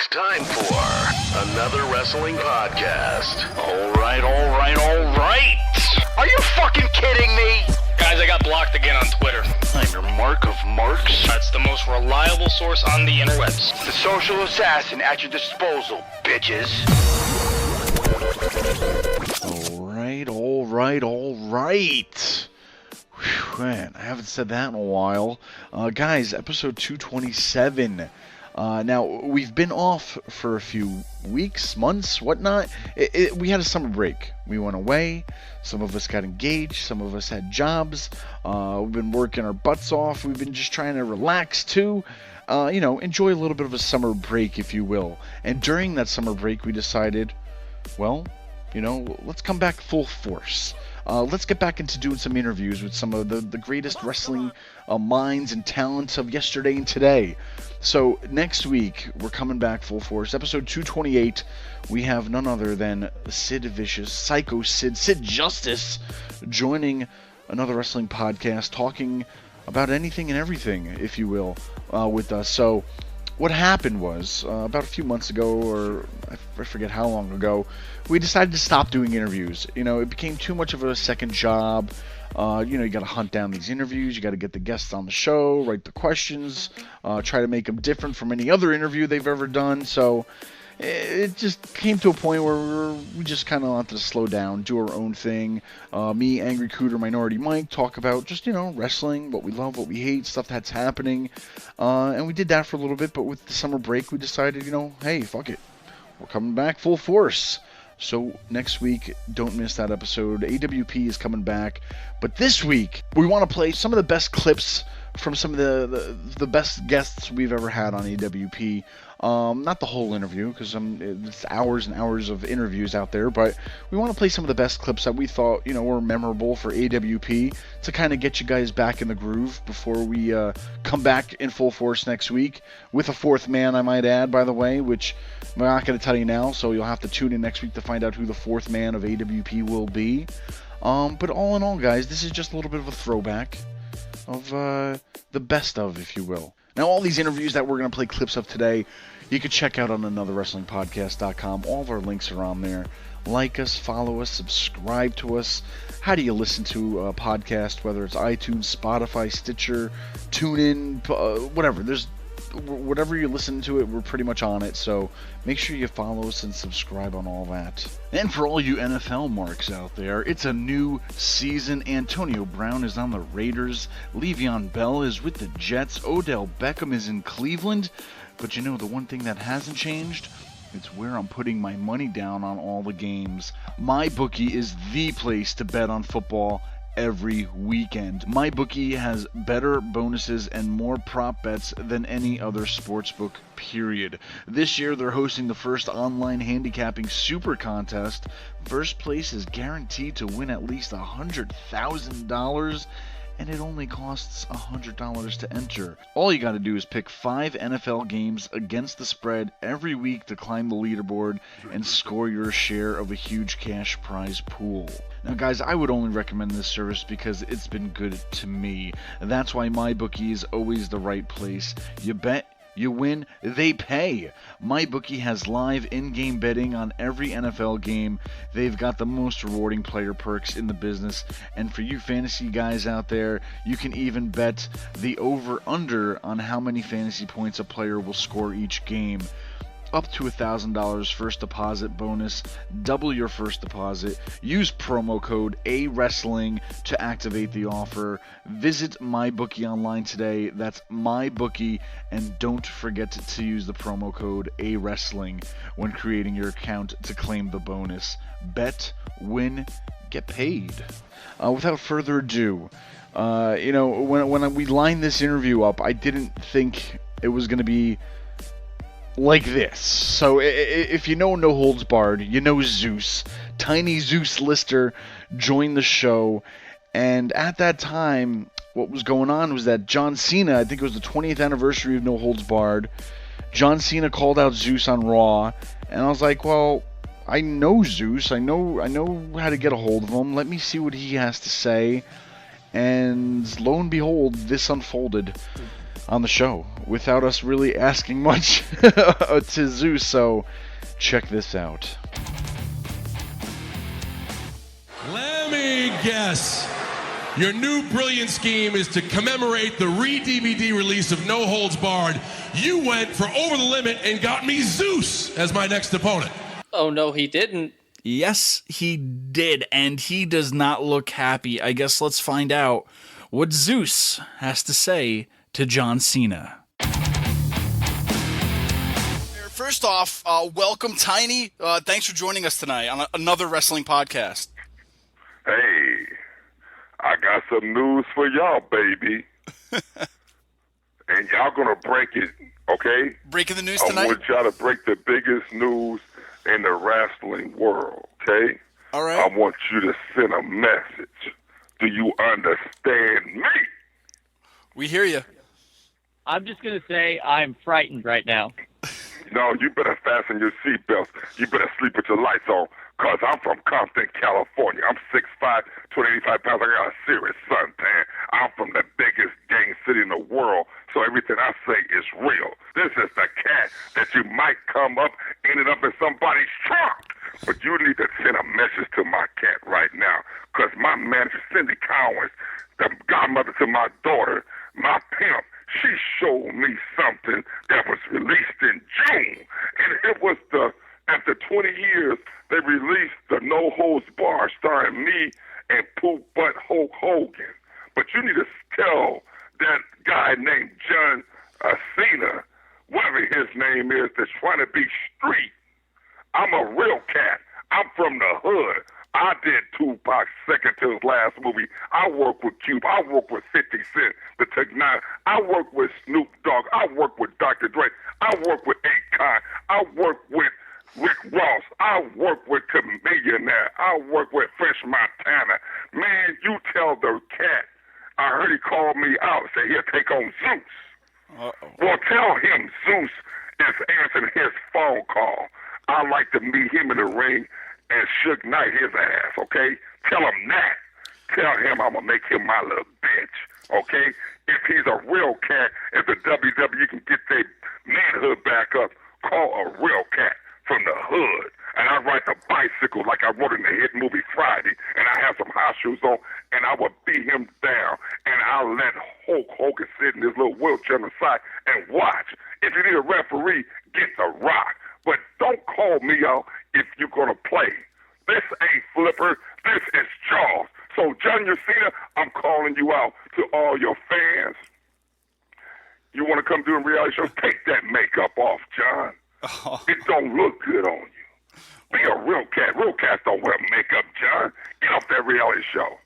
It's time for another wrestling podcast. All right. Are you fucking kidding me? Guys, I got blocked again on Twitter. I'm your mark of marks. That's the most reliable source on the interwebs. The social assassin at your disposal, bitches. All right. Whew, man, I haven't said that in a while. Guys, episode 227. Now, we've been off for a few weeks, months, whatnot. We had a summer break. We went away. Some of us got engaged. Some of us had jobs. We've been working our butts off. We've been just trying to relax, too. Enjoy a little bit of a summer break, if you will. And during that summer break, we decided, well, let's come back full force. Let's get back into doing some interviews with some of the greatest wrestling minds and talents of yesterday and today. So next week, we're coming back full force. Episode 228, we have none other than Sid Vicious, Psycho Sid Justice, joining another wrestling podcast, talking about anything and everything, if you will, with us. So what happened was, about a few months ago, or I forget how long ago, we decided to stop doing interviews. It became too much of a second job. You got to hunt down these interviews. You got to get the guests on the show, write the questions, try to make them different from any other interview they've ever done. So it just came to a point where we just kind of wanted to slow down, do our own thing. Me, Angry Cooter, Minority Mike, talk about just, wrestling, what we love, what we hate, stuff that's happening. And we did that for a little bit, but with the summer break, we decided, hey, fuck it. We're coming back full force. So next week, don't miss that episode. AWP is coming back. But this week, we want to play some of the best clips from some of the best guests we've ever had on AWP. Not the whole interview, because it's hours and hours of interviews out there, but we want to play some of the best clips that we thought, were memorable for AWP to kind of get you guys back in the groove before we come back in full force next week with a fourth man, I might add, by the way, which I'm not going to tell you now, so you'll have to tune in next week to find out who the fourth man of AWP will be. But all in all, guys, this is just a little bit of a throwback of the best of, if you will. Now, all these interviews that we're going to play clips of today, you can check out on anotherwrestlingpodcast.com. All of our links are on there. Like us, follow us, subscribe to us. How do you listen to a podcast, whether it's iTunes, Spotify, Stitcher, TuneIn, whatever. Whatever you listen to it, we're pretty much on it, so make sure you follow us and subscribe on all that. And for all you NFL marks out there, it's a new season. Antonio Brown is on the Raiders, Le'Veon Bell is with the Jets, Odell Beckham is in Cleveland, but the one thing that hasn't changed? It's where I'm putting my money down on all the games. MyBookie is the place to bet on football every weekend. MyBookie has better bonuses and more prop bets than any other sportsbook, period. This year they're hosting the first online handicapping super contest. First place is guaranteed to win at least $100,000, and it only costs $100 to enter. All you got to do is pick 5 NFL games against the spread every week to climb the leaderboard and score your share of a huge cash prize pool. Now, guys, I would only recommend this service because it's been good to me. That's why MyBookie is always the right place. You bet, you win, they pay. MyBookie has live in-game betting on every NFL game. They've got the most rewarding player perks in the business. And for you fantasy guys out there, you can even bet the over-under on how many fantasy points a player will score each game. Up to $1,000 first deposit bonus. Double your first deposit. Use promo code AWrestling to activate the offer. Visit MyBookie online today. That's MyBookie. And don't forget to use the promo code AWrestling when creating your account to claim the bonus. Bet, win, get paid. Without further ado, when we lined this interview up, I didn't think it was going to be like this. So if you know No Holds Barred, you know Zeus. Tiny Zeus Lister joined the show, and at that time, what was going on was that John Cena, I think it was the 20th anniversary of No Holds Barred, John Cena called out Zeus on Raw, and I was like, well, I know Zeus, I know how to get a hold of him, let me see what he has to say, and lo and behold, this unfolded. on the show without us really asking much to Zeus, so check this out. Let me guess. Your new brilliant scheme is to commemorate the re-DVD release of No Holds Barred. You went for over the limit and got me Zeus as my next opponent. Oh, no, he didn't. Yes, he did, and he does not look happy. I guess let's find out what Zeus has to say to John Cena. First off, welcome, Tiny. Thanks for joining us tonight on another wrestling podcast. Hey, I got some news for y'all, baby. And y'all gonna break it, okay? Breaking the news tonight? I want y'all to break the biggest news in the wrestling world, okay? All right. I want you to send a message. Do you understand me? We hear you. I'm just going to say I'm frightened right now. No, you better fasten your seatbelts. You better sleep with your lights on, because I'm from Compton, California. I'm 6'5", 285 pounds. I got a serious suntan. I'm from the biggest gang city in the world, so everything I say is real. This is the cat that you might come up, ended up in somebody's trunk. But you need to send a message to my cat right now, because my manager, Cindy Cowens, the godmother to my daughter, my pimp, she showed me something that was released in June. And it was after 20 years, they released the No Holds Barred starring me and Poop Butt Hulk Hogan. But you need to tell that guy named John Cena, whatever his name is, that's trying to be street. I'm a real cat. I'm from the hood. I did Tupac's second to his last movie. I work with Cube. I work with 50 Cent, the Tech-9. I work with Snoop Dogg. I work with Dr. Dre. I work with Akon. I work with Rick Ross. I work with Chamillionaire. I work with Fresh Montana. Man, you tell the cat. I heard he called me out, say he'll take on Zeus. Uh-oh. Well, tell him Zeus is answering his phone call. I like to meet him in the ring and Suge Knight his ass, okay? Tell him that. Tell him I'm going to make him my little bitch, okay? If he's a real cat, if the WWE can get their manhood back up, call a real cat from the hood. And I ride the bicycle like I wrote in the hit movie Friday, and I have some house shoes on, and I would beat him down, and I'll let Hulk Hogan sit in his little wheelchair on the side and watch. If you need a referee, get The Rock. But don't call me out if you're going to play. This ain't Flipper. This is Jaws. So, John Cena, I'm calling you out to all your fans. You want to come do a reality show? Take that makeup off, John. Oh. It don't look good on you. Be a real cat. Real cats don't wear makeup, John. Get off that reality show.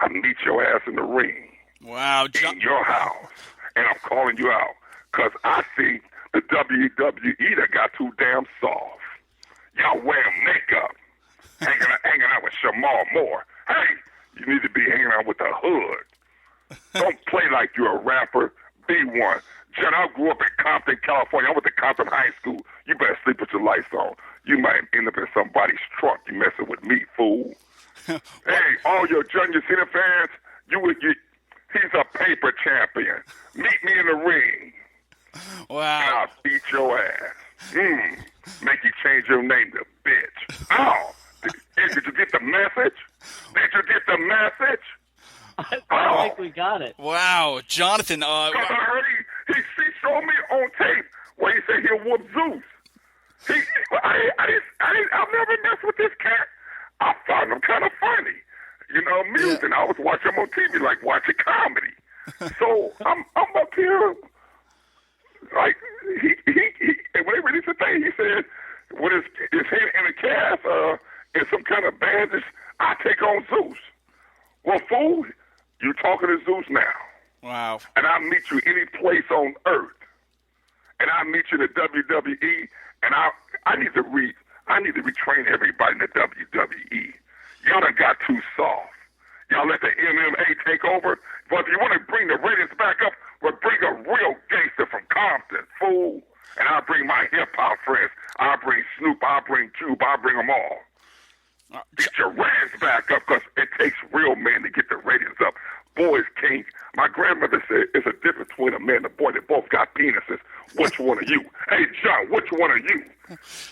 I'll meet your ass in the ring. Wow, John. In your house. And I'm calling you out because I see the WWE that got too damn soft. Y'all wearing makeup, hanging out with Shamar Moore. Hey, you need to be hanging out with the hood. Don't play like you're a rapper. Be one. John, I grew up in Compton, California. I went to Compton High School. You better sleep with your lights on. You might end up in somebody's trunk. You messing with me, fool. Hey, all your Junior Cena fans, he's a paper champion. Meet me in the ring. Wow. And I'll beat your ass. Make you change your name to bitch. Oh, did you get the message? Did you get the message? I think we got it. Wow, Jonathan. Because I heard he showed me on tape where he said he'll whoop Zeus. I've never messed with this cat. I found him kind of funny. You know, amusing. Yeah. I was watching him on TV like watching comedy. So I'm up here. Like, he when they released the thing, he said, with his head in a cast, and some kind of bandage, I take on Zeus. Well, fool, you talking to Zeus now. Wow. And I'll meet you any place on earth. And I'll meet you in the WWE, and I need to retrain everybody in the WWE. Y'all done got too soft. Y'all let the MMA take over. But if you want to bring the ratings back up, well, bring a real gangster from Compton, fool. And I'll bring my hip-hop friends. I'll bring Snoop. I'll bring Cube. I'll bring them all. Get your ratings back up because it takes real men to get the ratings up. Boys can't. My grandmother said it's a difference between a man and a boy. They both got penises. Which one are you? Hey, John, which one are you?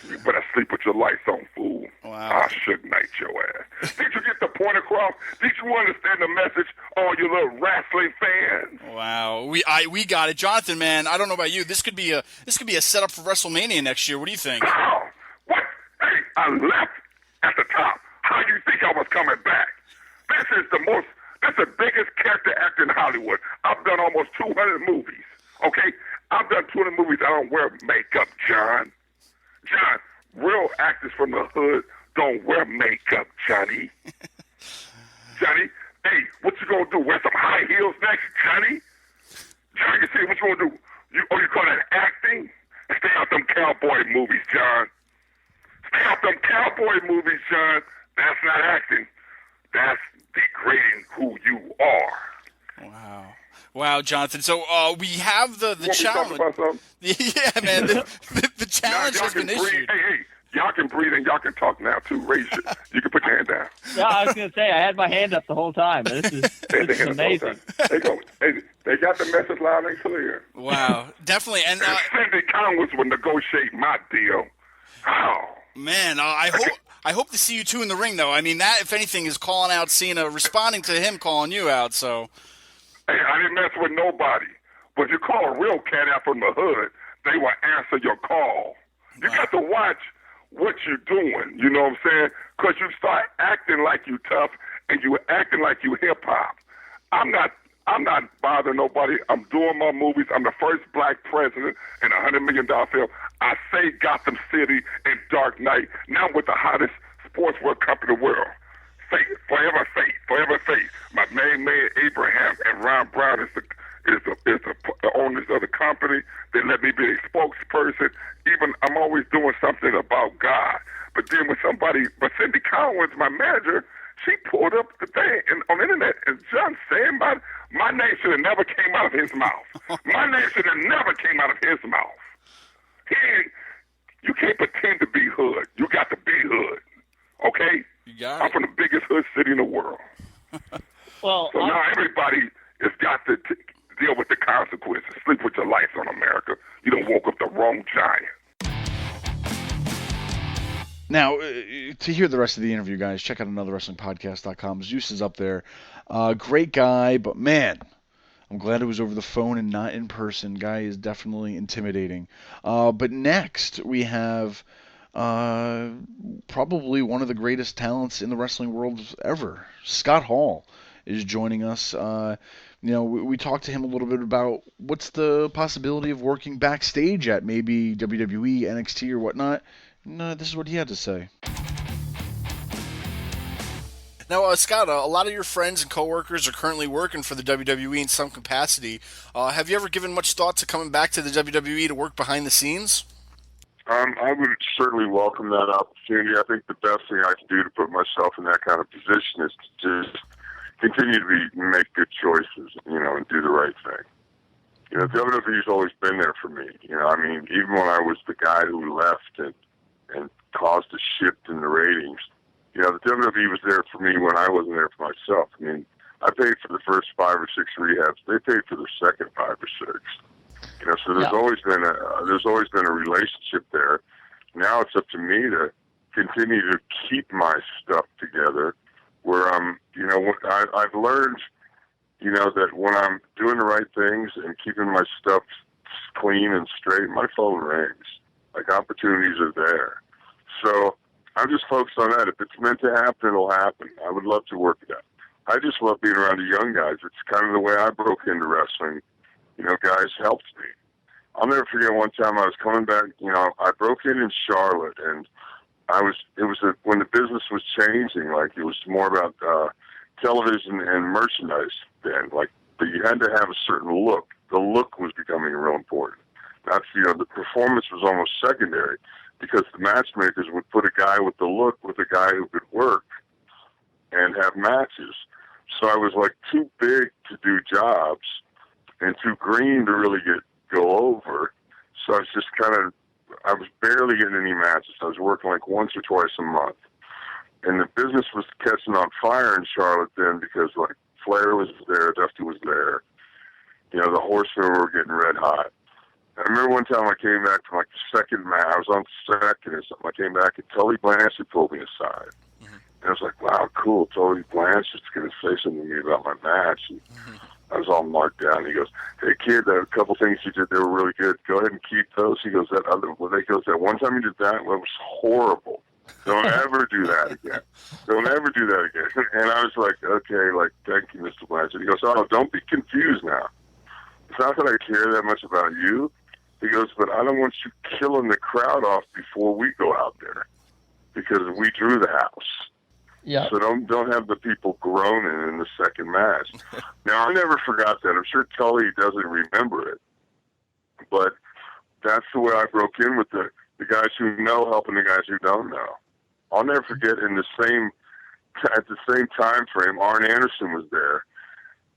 You better sleep with your lights on, fool. Wow. I should night your ass. Did you get the point across? Did you understand the message, all you little wrestling fans? Wow, we got it, Jonathan. Man, I don't know about you. This could be a setup for WrestleMania next year. What do you think? Oh, what? Hey, I left at the top. How do you think I was coming back? This is the biggest character actor in Hollywood. I've done almost 200 movies, okay? I've done 200 movies. I don't wear makeup, John. John, real actors from the hood don't wear makeup, Johnny. Johnny, hey, what you gonna do? Wear some high heels next, Johnny? Johnny, you see what you gonna do? You call that acting? Stay out them cowboy movies, John. Stay out them cowboy movies, John. That's not acting. That's degrading who you are. Wow, Jonathan. So we have the challenge. Talk about something? Yeah, man. The challenge has been issued. Hey, y'all can breathe and y'all can talk now too. Raise it. You can put your hand down. Yeah, I was going to say, I had my hand up the whole time. This is amazing. They got the message loud and clear. Wow, definitely. And Cindy Conway would negotiate my deal. Oh. Man, I hope to see you two in the ring, though. I mean, that, if anything, is calling out Cena, responding to him calling you out, so... Hey, I didn't mess with nobody. But if you call a real cat out from the hood, they will answer your call. You got to watch what you're doing, you know what I'm saying? Because you start acting like you tough and you acting like you hip-hop. I'm not bothering nobody. I'm doing my movies. I'm the first black president in a $100 million film. I say Gotham City and Dark Knight. Now I'm with the hottest sportswear company in the world. Faith, forever faith, forever faith. My main man Abraham and Ron Brown is the owners of the company. They let me be a spokesperson. Even I'm always doing something about God. But then when Cindy Collins, my manager, she pulled up the thing on the internet, and John saying my name should have never came out of his mouth. My name should have never came out of his mouth. You can't pretend to be hood. You got to be hood. Okay? I'm from the biggest hood city in the world. Well, so now everybody has got to deal with the consequences. Sleep with your lights on, America. You done woke up the wrong giant. Now, to hear the rest of the interview, guys, check out anotherwrestlingpodcast.com. Zeus is up there. Great guy, but man, I'm glad it was over the phone and not in person. Guy is definitely intimidating. But next, we have probably one of the greatest talents in the wrestling world ever. Scott Hall is joining us. We talked to him a little bit about what's the possibility of working backstage at maybe WWE, NXT, or whatnot. No, this is what he had to say. Now, Scott, a lot of your friends and coworkers are currently working for the WWE in some capacity. Have you ever given much thought to coming back to the WWE to work behind the scenes? I would certainly welcome that opportunity. I think the best thing I can do to put myself in that kind of position is to just continue to make good choices, and do the right thing. WWE's always been there for me. Even when I was the guy who left and caused a shift in the ratings, the WWE was there for me when I wasn't there for myself. I paid for the first 5 or 6 rehabs. They paid for the second 5 or 6. So there's always been a relationship there. Now it's up to me to continue to keep my stuff together. Where I've learned, that when I'm doing the right things and keeping my stuff clean and straight, my phone rings. Like, opportunities are there. So I'm just focused on that. If it's meant to happen, it'll happen. I would love to work it out. I just love being around the young guys. It's kind of the way I broke into wrestling. Guys helped me. I'll never forget one time I was coming back. I broke in Charlotte, and when the business was changing. Like, it was more about television and merchandise then. Like, but you had to have a certain look. The look was becoming real important. That's the performance was almost secondary, because the matchmakers would put a guy with the look with a guy who could work and have matches. So I was like too big to do jobs and too green to really go over. So I was just I was barely getting any matches. I was working like once or twice a month. And the business was catching on fire in Charlotte then, because like Flair was there, Dusty was there. You know, the Horsemen were getting red hot. I remember one time I came back from like the second match. I was on second or something. I came back and Tully Blanchard pulled me aside. And I was like, wow, cool. Tully Blanchard's going to say something to me about my match. And I was all marked down. He goes, hey, kid, there are a couple things you did. They were really good. Go ahead and keep those. He goes, that one time you did that, well, it was horrible. Don't ever do that again. Don't ever do that again. And I was like, okay, like, thank you, Mr. Blanchard. He goes, oh, don't be confused now. It's not that I care that much about you. He goes, but I don't want you killing the crowd off before we go out there because we drew the house. Yeah. So don't have the people groaning in the second match. Now, I never forgot that. I'm sure Tully doesn't remember it. But that's the way I broke in with the guys who know helping the guys who don't know. I'll never forget at the same time frame, Arn Anderson was there.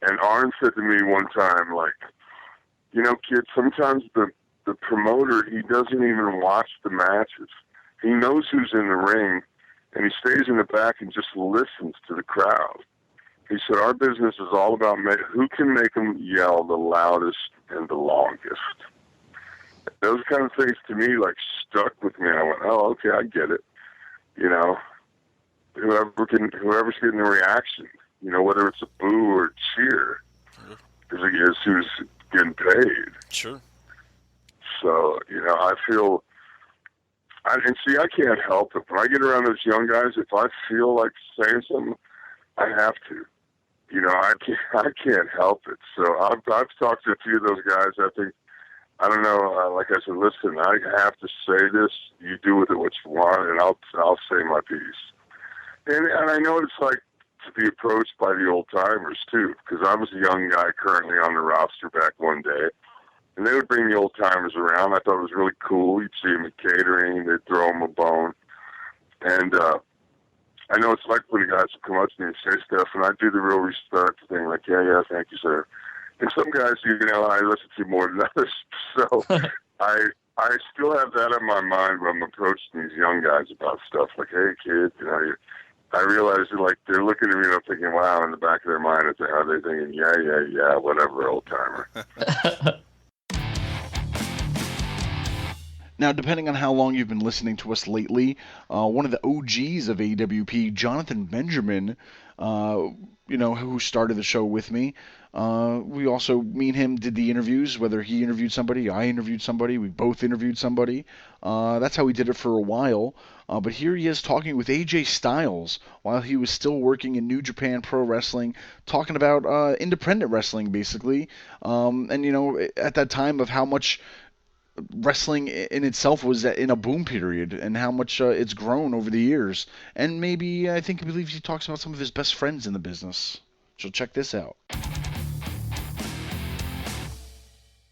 And Arn said to me one time, like, you know, kid, sometimes the promoter, he doesn't even watch the matches. He knows who's in the ring, and he stays in the back and just listens to the crowd. He said, our business is all about who can make them yell the loudest and the longest. Those kind of things to me, like, stuck with me. I went, oh, okay, I get it. You know, whoever's getting the reaction, you know, whether it's a boo or a cheer, is who's getting paid. Sure. So, you know, I feel, I can't help it. When I get around those young guys, if I feel like saying something, I have to. You know, I can't help it. So I've talked to a few of those guys. I think, I don't know, like I said, listen, I have to say this. You do with it what you want, and I'll say my piece. And I know what it's like to be approached by the old timers too, because I was a young guy currently on the roster back one day, and they would bring the old timers around. I thought it was really cool. You'd see them at catering, they'd throw them a bone, and I know it's like when the guys would come up to me and say stuff, and I'd do the real respect thing, like, yeah, thank you, sir. And some guys, you know, I listen to more than others, so I still have that in my mind when I'm approaching these young guys about stuff, like, hey, kid, you know, I realize that, like, they're looking at me and I'm thinking, wow, in the back of their mind, are they thinking, yeah, whatever, old timer. Now, depending on how long you've been listening to us lately, one of the OGs of AWP, Jonathan Benjamin, who started the show with me, me and him did the interviews, whether he interviewed somebody, I interviewed somebody, we both interviewed somebody. That's how we did it for a while. But here he is talking with AJ Styles while he was still working in New Japan Pro Wrestling, talking about independent wrestling, basically. At that time of how much wrestling in itself was in a boom period and how much it's grown over the years. And maybe, I believe he talks about some of his best friends in the business. So check this out.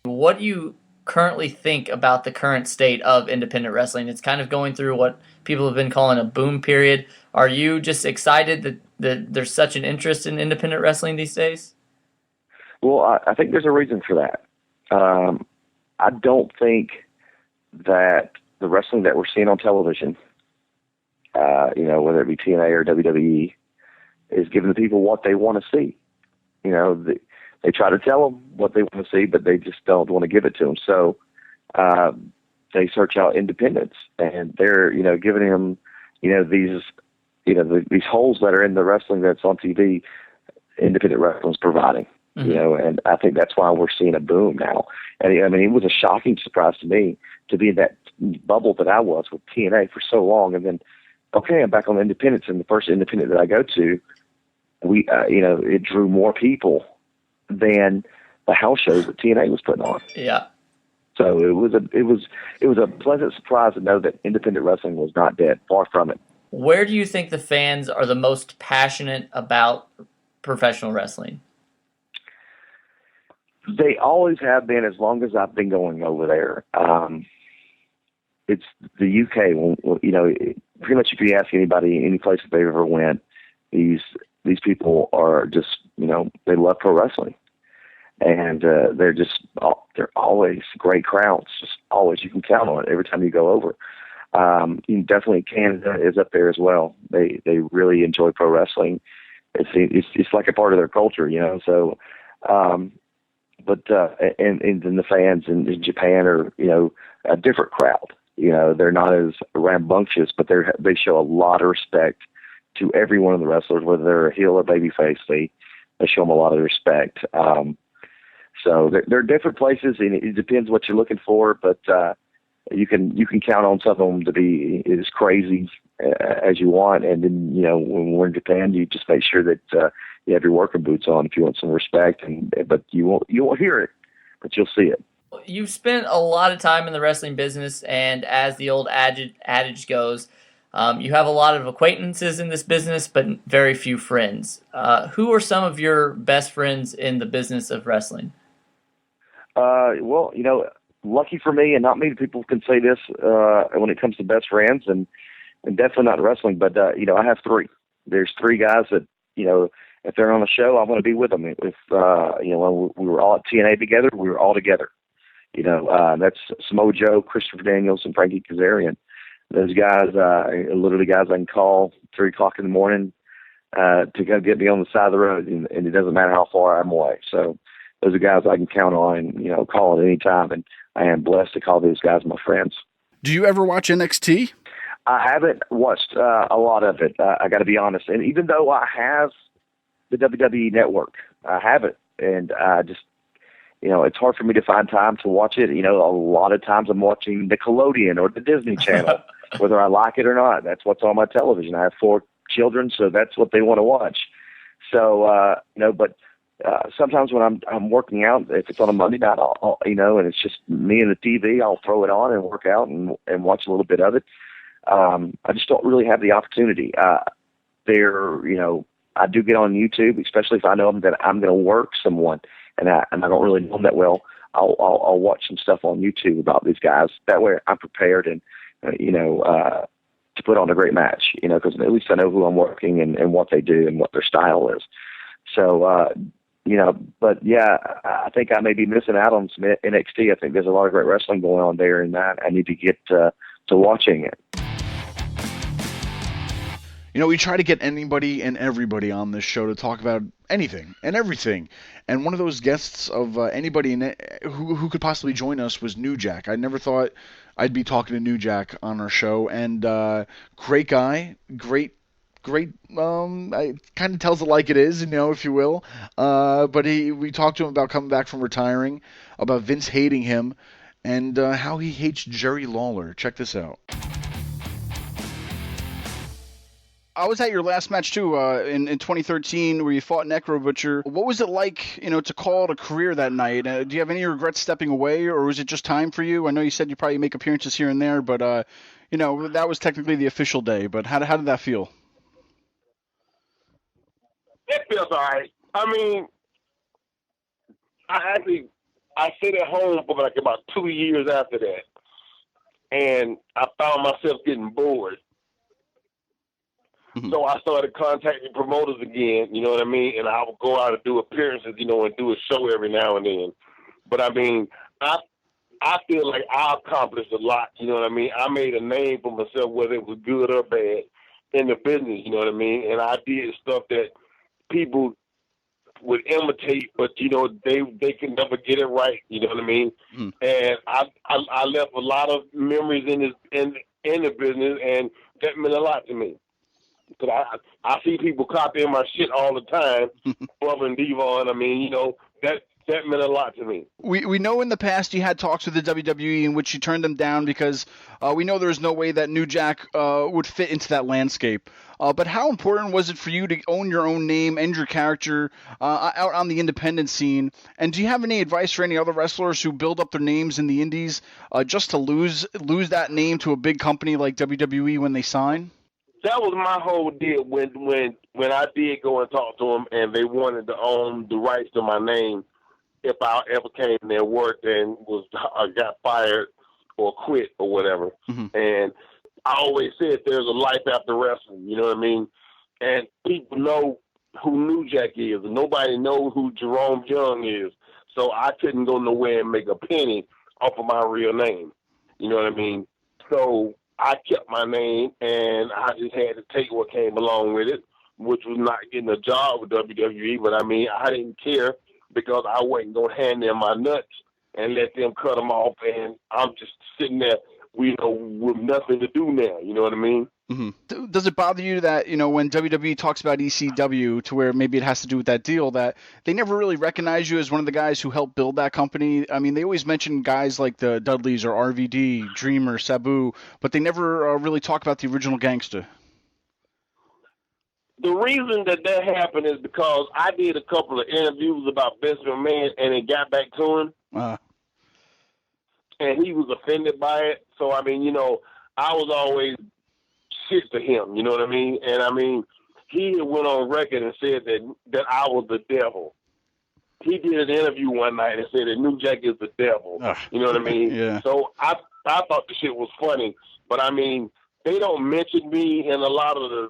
What do you currently think about the current state of independent wrestling? It's kind of going through what people have been calling a boom period. Are you just excited that there's such an interest in independent wrestling these days? Well, I think there's a reason for that. I don't think that the wrestling that we're seeing on television, whether it be TNA or WWE, is giving the people what they want to see. You know, they try to tell them what they want to see, but they just don't want to give it to them. So they search out independents, and they're, giving them, these holes that are in the wrestling that's on TV, independent wrestling is providing. Mm-hmm. And I think that's why we're seeing a boom now. And it was a shocking surprise to me to be in that bubble that I was with TNA for so long. And then, okay, I'm back on independents, and the first independent that I go to, it drew more people than the house shows that TNA was putting on. Yeah. So it was a pleasant surprise to know that independent wrestling was not dead. Far from it. Where do you think the fans are the most passionate about professional wrestling? They always have been, as long as I've been going over there. It's the UK. Pretty much if you ask anybody, any place that they ever went, these people are just, they love pro wrestling. And they're always great crowds. Just always, you can count on it every time you go over. Definitely Canada is up there as well. They really enjoy pro wrestling. It's like a part of their culture, you know. So, but and the fans in Japan are, you know, a different crowd. You know, they're not as rambunctious, but they show a lot of respect to every one of the wrestlers, whether they're a heel or babyface. They show them a lot of respect. So there are different places, and it depends what you're looking for. But you can count on some of them to be as crazy as you want. And then, you know, when we're in Japan, you just make sure that you have your working boots on if you want some respect. But you won't hear it, but you'll see it. You've spent a lot of time in the wrestling business, and as the old adage goes, you have a lot of acquaintances in this business, but very few friends. Who are some of your best friends in the business of wrestling? Well, you know, lucky for me, and not many people can say this when it comes to best friends, and definitely not wrestling, but, you know, I have three. There's three guys that, you know, if they're on a show, I want to be with them. If, you know, when we were all at TNA together, we were all together. You know, that's Samoa Joe, Christopher Daniels, and Frankie Kazarian. Those guys, literally guys I can call 3 o'clock in the morning to go get me on the side of the road, and it doesn't matter how far I'm away. So those are guys I can count on, you know, call at any time, and I am blessed to call those guys my friends. Do you ever watch NXT? I haven't watched a lot of it, I got to be honest. And even though I have the WWE Network, I have it, and I just, you know, it's hard for me to find time to watch it. You know, a lot of times I'm watching Nickelodeon or the Disney Channel, whether I like it or not. That's what's on my television. I have 4 children, so that's what they want to watch. So, you know, but sometimes when I'm working out, if it's on a Monday night, I'll, you know, and it's just me and the TV, I'll throw it on and work out and watch a little bit of it. I just don't really have the opportunity. You know, I do get on YouTube, especially if I know that I'm going to work someone, and I don't really know them that well. I'll watch some stuff on YouTube about these guys. That way I'm prepared and, you know, to put on a great match, you know, because at least I know who I'm working and what they do and what their style is. So, you know, but yeah, I think I may be missing out on some NXT. I think there's a lot of great wrestling going on there, and I need to get to watching it. You know, we try to get anybody and everybody on this show to talk about anything and everything. And one of those guests of anybody who could possibly join us was New Jack. I never thought I'd be talking to New Jack on our show. And great guy, great. I kind of tells it like it is, you know, if you will. But we talked to him about coming back from retiring, about Vince hating him, and how he hates Jerry Lawler. Check this out. I was at your last match too, in 2013, where you fought Necro Butcher. What was it like, you know, to call it a career that night? Do you have any regrets stepping away, or was it just time for you? I know you said you probably make appearances here and there, but you know, that was technically the official day. But how did that feel? It feels all right. I mean, I stayed at home for like about 2 years after that, and I found myself getting bored. So I started contacting promoters again, you know what I mean? And I would go out and do appearances, you know, and do a show every now and then. But I mean, I feel like I accomplished a lot, you know what I mean? I made a name for myself, whether it was good or bad, in the business, you know what I mean? And I did stuff that people would imitate, but, you know, they can never get it right, you know what I mean? And I left a lot of memories in the business, and that meant a lot to me. Because I see people copying my shit all the time, Bubba and Devon. I mean, you know, that meant a lot to me. We know in the past you had talks with the WWE in which you turned them down because we know there's no way that New Jack would fit into that landscape. But how important was it for you to own your own name and your character out on the independent scene? And do you have any advice for any other wrestlers who build up their names in the indies just to lose that name to a big company like WWE when they sign? That was my whole deal when I did go and talk to them, and they wanted to own the rights to my name if I ever came there and worked and got fired or quit or whatever. And I always said there's a life after wrestling, you know what I mean? And people know who New Jack is, and nobody knows who Jerome Young is. So I couldn't go nowhere and make a penny off of my real name, you know what I mean? So I kept my name, and I just had to take what came along with it. which was not getting a job with WWE. But I mean, I didn't care because I wasn't gonna hand them my nuts and let them cut them off, and I'm just sitting there, with nothing to do now. You know what I mean? Mm-hmm. Does it bother you that, when WWE talks about ECW, to where maybe it has to do with that deal, that they never really recognize you as one of the guys who helped build that company? I mean, they always mention guys like the Dudleys or RVD, Dreamer, Sabu, but they never really talk about the original gangster. The reason that happened is because I did a couple of interviews about Vince McMahon, and it got back to him. And he was offended by it. So, I mean, I was always shit to him, you know what I mean? And, I mean, he went on record and said that I was the devil. He did an interview one night and said that New Jack is the devil. You know what I mean? Yeah. So I thought the shit was funny. But, I mean, they don't mention me in a lot of the,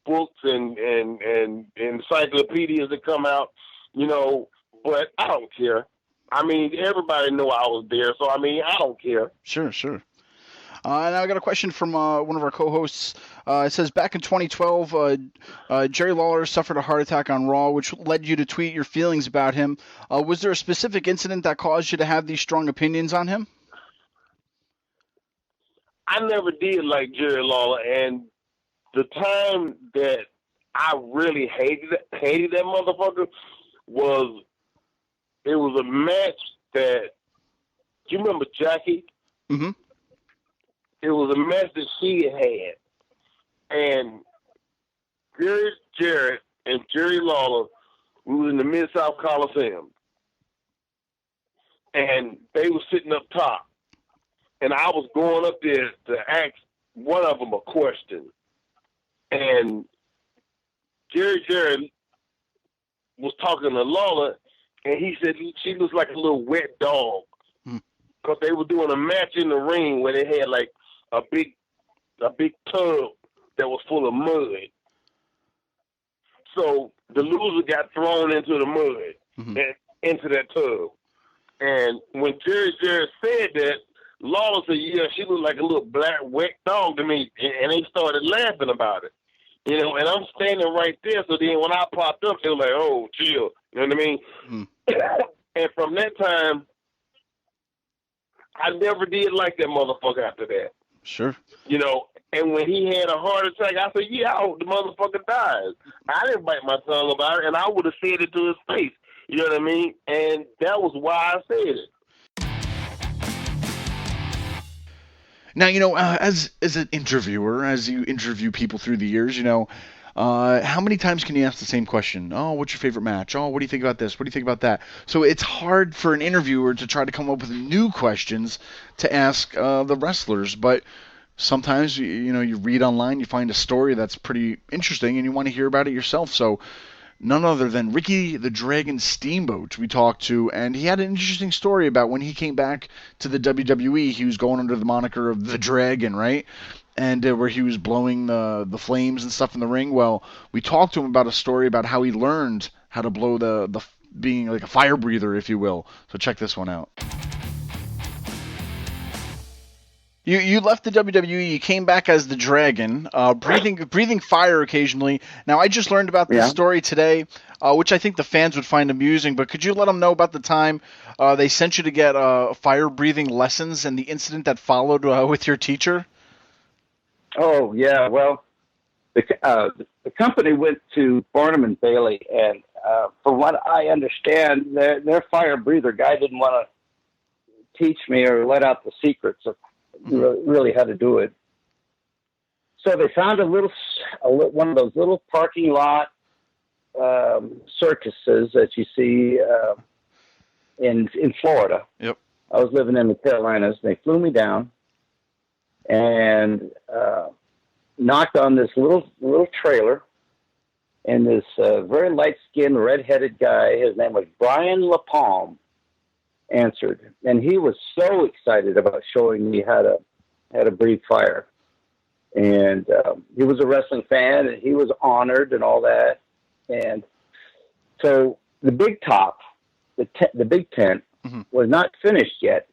books and encyclopedias that come out, but I don't care. I mean, everybody know I was there, so I mean, I don't care. Sure. And I got a question from one of our co-hosts. It says, back in 2012, Jerry Lawler suffered a heart attack on Raw, which led you to tweet your feelings about him. Was there a specific incident that caused you to have these strong opinions on him? I never did like Jerry Lawler, and the time that I really hated that motherfucker was, it was a match that, do you remember Jackie? Mm-hmm. It was a match that she had. And Gary Jarrett and Jerry Lawler, we was in the Mid-South Coliseum. And they were sitting up top. And I was going up there to ask one of them a question. And Jerry Jarrett was talking to Lawler, and he said she looks like a little wet dog. Because they were doing a match in the ring where they had like a big tub that was full of mud. So the loser got thrown into the mud, and into that tub. And when Jerry Jarrett said that, Lawler said, yeah, she looked like a little black wet dog to me. And they started laughing about it. And I'm standing right there. So then when I popped up, they were like, oh, chill. You know what I mean? And from that time, I never did like that motherfucker after that. Sure. And when he had a heart attack, I said, yeah, I hope the motherfucker dies. I didn't bite my tongue about it, and I would have said it to his face. You know what I mean? And that was why I said it. Now, as an interviewer, as you interview people through the years, how many times can you ask the same question? Oh, what's your favorite match? Oh, what do you think about this? What do you think about that? So it's hard for an interviewer to try to come up with new questions to ask the wrestlers. But sometimes, you read online, you find a story that's pretty interesting, and you want to hear about it yourself. So none other than Ricky the Dragon Steamboat we talked to, and he had an interesting story about when he came back to the WWE. He was going under the moniker of the Dragon, right? And where he was blowing the flames and stuff in the ring. Well, we talked to him about a story about how he learned how to blow the being like a fire breather, if you will. So check this one out. You left the WWE. You came back as the Dragon, breathing fire occasionally. Now, I just learned about this story today, which I think the fans would find amusing. But could you let them know about the time they sent you to get fire breathing lessons and the incident that followed with your teacher? Oh yeah, well, the company went to Barnum and Bailey, and from what I understand, their fire breather guy didn't want to teach me or let out the secrets of really how to do it. So they found one of those little parking lot circuses that you see in Florida. Yep. I was living in the Carolinas. They flew me down and knocked on this little trailer, and this very light-skinned, red-headed guy, his name was Brian LaPalme, answered, and he was so excited about showing me how to breathe fire. And he was a wrestling fan, and he was honored and all that. And so the big top, the big tent, was not finished yet.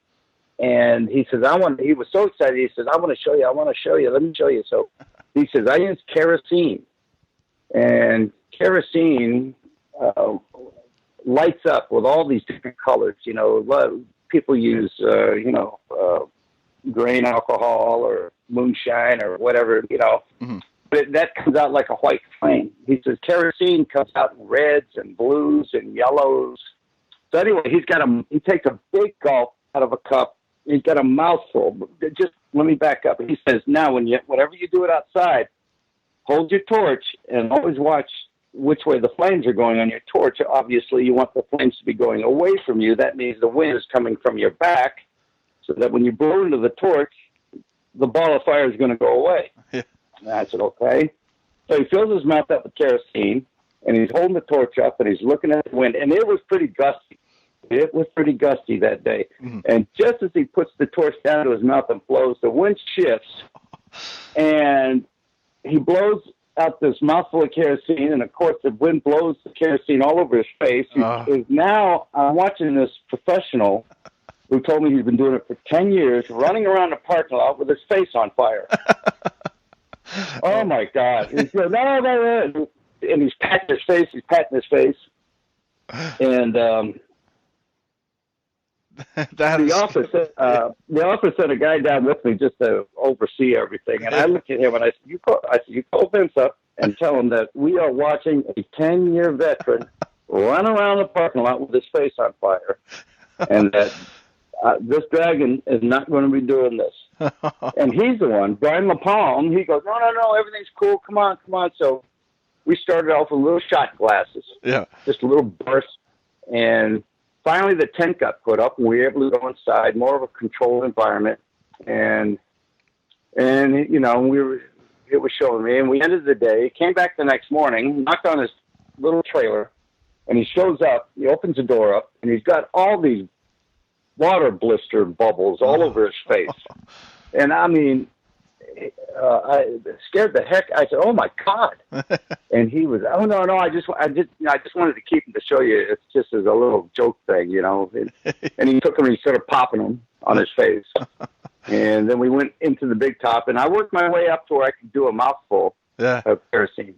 And he says, he was so excited. He says, I want to show you. Let me show you. So he says, I use kerosene. and kerosene lights up with all these different colors. You know, a lot of people use, grain alcohol or moonshine or whatever, but that comes out like a white flame. He says kerosene comes out in reds and blues and yellows. So anyway, he takes a big gulp out of a cup. He's got a mouthful. Just let me back up. He says, now, whenever you do it outside, hold your torch and always watch which way the flames are going on your torch. Obviously, you want the flames to be going away from you. That means the wind is coming from your back, so that when you blow into the torch, the ball of fire is going to go away. Yeah. And I said, okay. So he fills his mouth up with kerosene, and he's holding the torch up, and he's looking at the wind, and it was pretty gusty. It was pretty gusty that day. Mm-hmm. And just as he puts the torch down to his mouth and blows, the wind shifts, and he blows out this mouthful of kerosene, and of course the wind blows the kerosene all over his face. Now I'm watching this professional who told me he's been doing it for 10 years, running around the parking lot with his face on fire. Oh my God. He's going, no. And he's patting his face. And the office sent a guy down with me just to oversee everything. And I looked at him and I said, you call Vince up and tell him that we are watching a 10-year veteran run around the parking lot with his face on fire. And that this dragon is not going to be doing this. And he's the one, Brian LaPalme, he goes, no, everything's cool. Come on. So we started off with little shot glasses. Yeah. Just a little burst. And finally, the tent got put up, and we were able to go inside, more of a controlled environment, and it was showing me. And we ended the day, came back the next morning, knocked on his little trailer, and he shows up. He opens the door up, and he's got all these water blister bubbles all over his face. And I mean, I scared the heck. I said, "Oh my God!" And he was, "Oh no, I just wanted to keep him to show you. It's just as a little joke thing, And he took him and he started popping them on his face. And then we went into the big top, and I worked my way up to where I could do a mouthful of kerosene.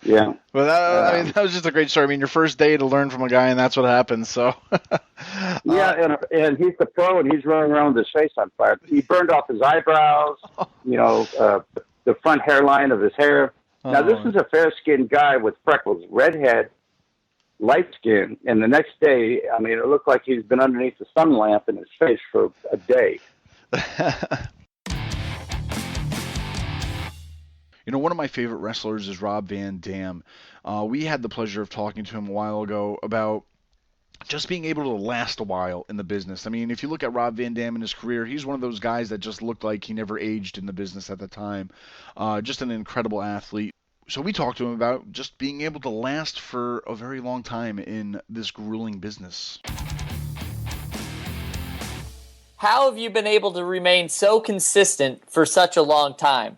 Yeah. Well, that was just a great story. I mean, your first day to learn from a guy, and that's what happens. So. Yeah, and he's the pro, and he's running around with his face on fire. He burned off his eyebrows, the front hairline of his hair. Now, this is a fair-skinned guy with freckles, red head, light skin, and the next day, I mean, it looked like he's been underneath the sun lamp in his face for a day. One of my favorite wrestlers is Rob Van Dam. We had the pleasure of talking to him a while ago about just being able to last a while in the business. I mean, if you look at Rob Van Dam in his career, he's one of those guys that just looked like he never aged in the business at the time. Just an incredible athlete. So we talked to him about just being able to last for a very long time in this grueling business. How have you been able to remain so consistent for such a long time?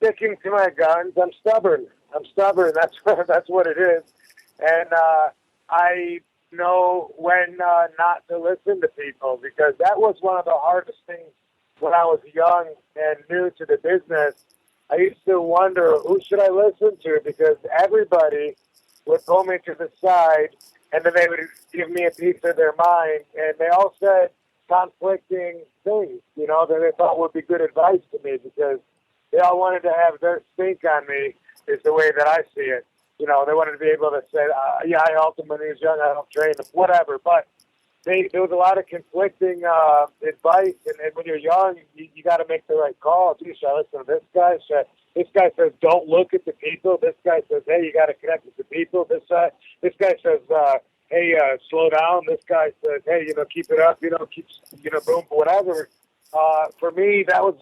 Sticking to my guns. I'm stubborn. That's what it is. And I know when not to listen to people, because that was one of the hardest things when I was young and new to the business. I used to wonder, who should I listen to? Because everybody would pull me to the side, and then they would give me a piece of their mind, and they all said conflicting things, that they thought would be good advice to me, because they all wanted to have their stink on me, is the way that I see it. They wanted to be able to say, I helped him when he was young, I helped train him, whatever. But there was a lot of conflicting advice, and when you're young, you got to make the right call. Gee, should I listen to this guy? This guy says, don't look at the people. This guy says, hey, you got to connect with the people. This guy says, hey, slow down. This guy says, hey, keep it up. Keep, boom, whatever. For me, that was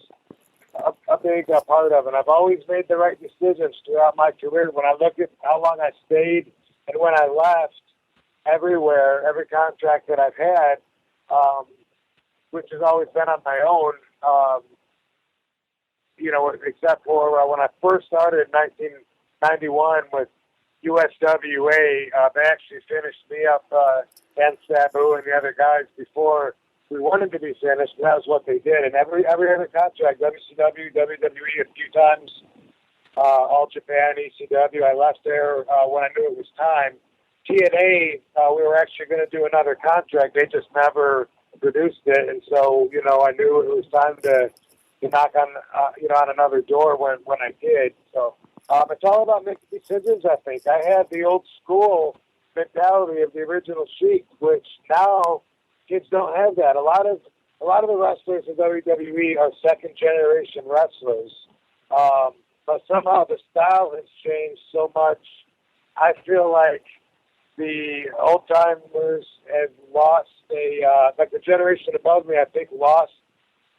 a big part of it. I've always made the right decisions throughout my career. When I look at how long I stayed and when I left, everywhere, every contract that I've had, which has always been on my own, except for when I first started in 1991 with USWA, they actually finished me up and Sabu and the other guys before we wanted to be finished, and that was what they did. And every other contract, WCW, WWE, a few times All Japan, ECW. I left there when I knew it was time. TNA, we were actually going to do another contract. They just never produced it, and so I knew it was time to knock on on another door when I did. So it's all about making decisions. I think I had the old school mentality of the original Sheik, which now kids don't have that. A lot of the wrestlers in WWE are second generation wrestlers, but somehow the style has changed so much. I feel like the old timers have lost like the generation above me, I think, lost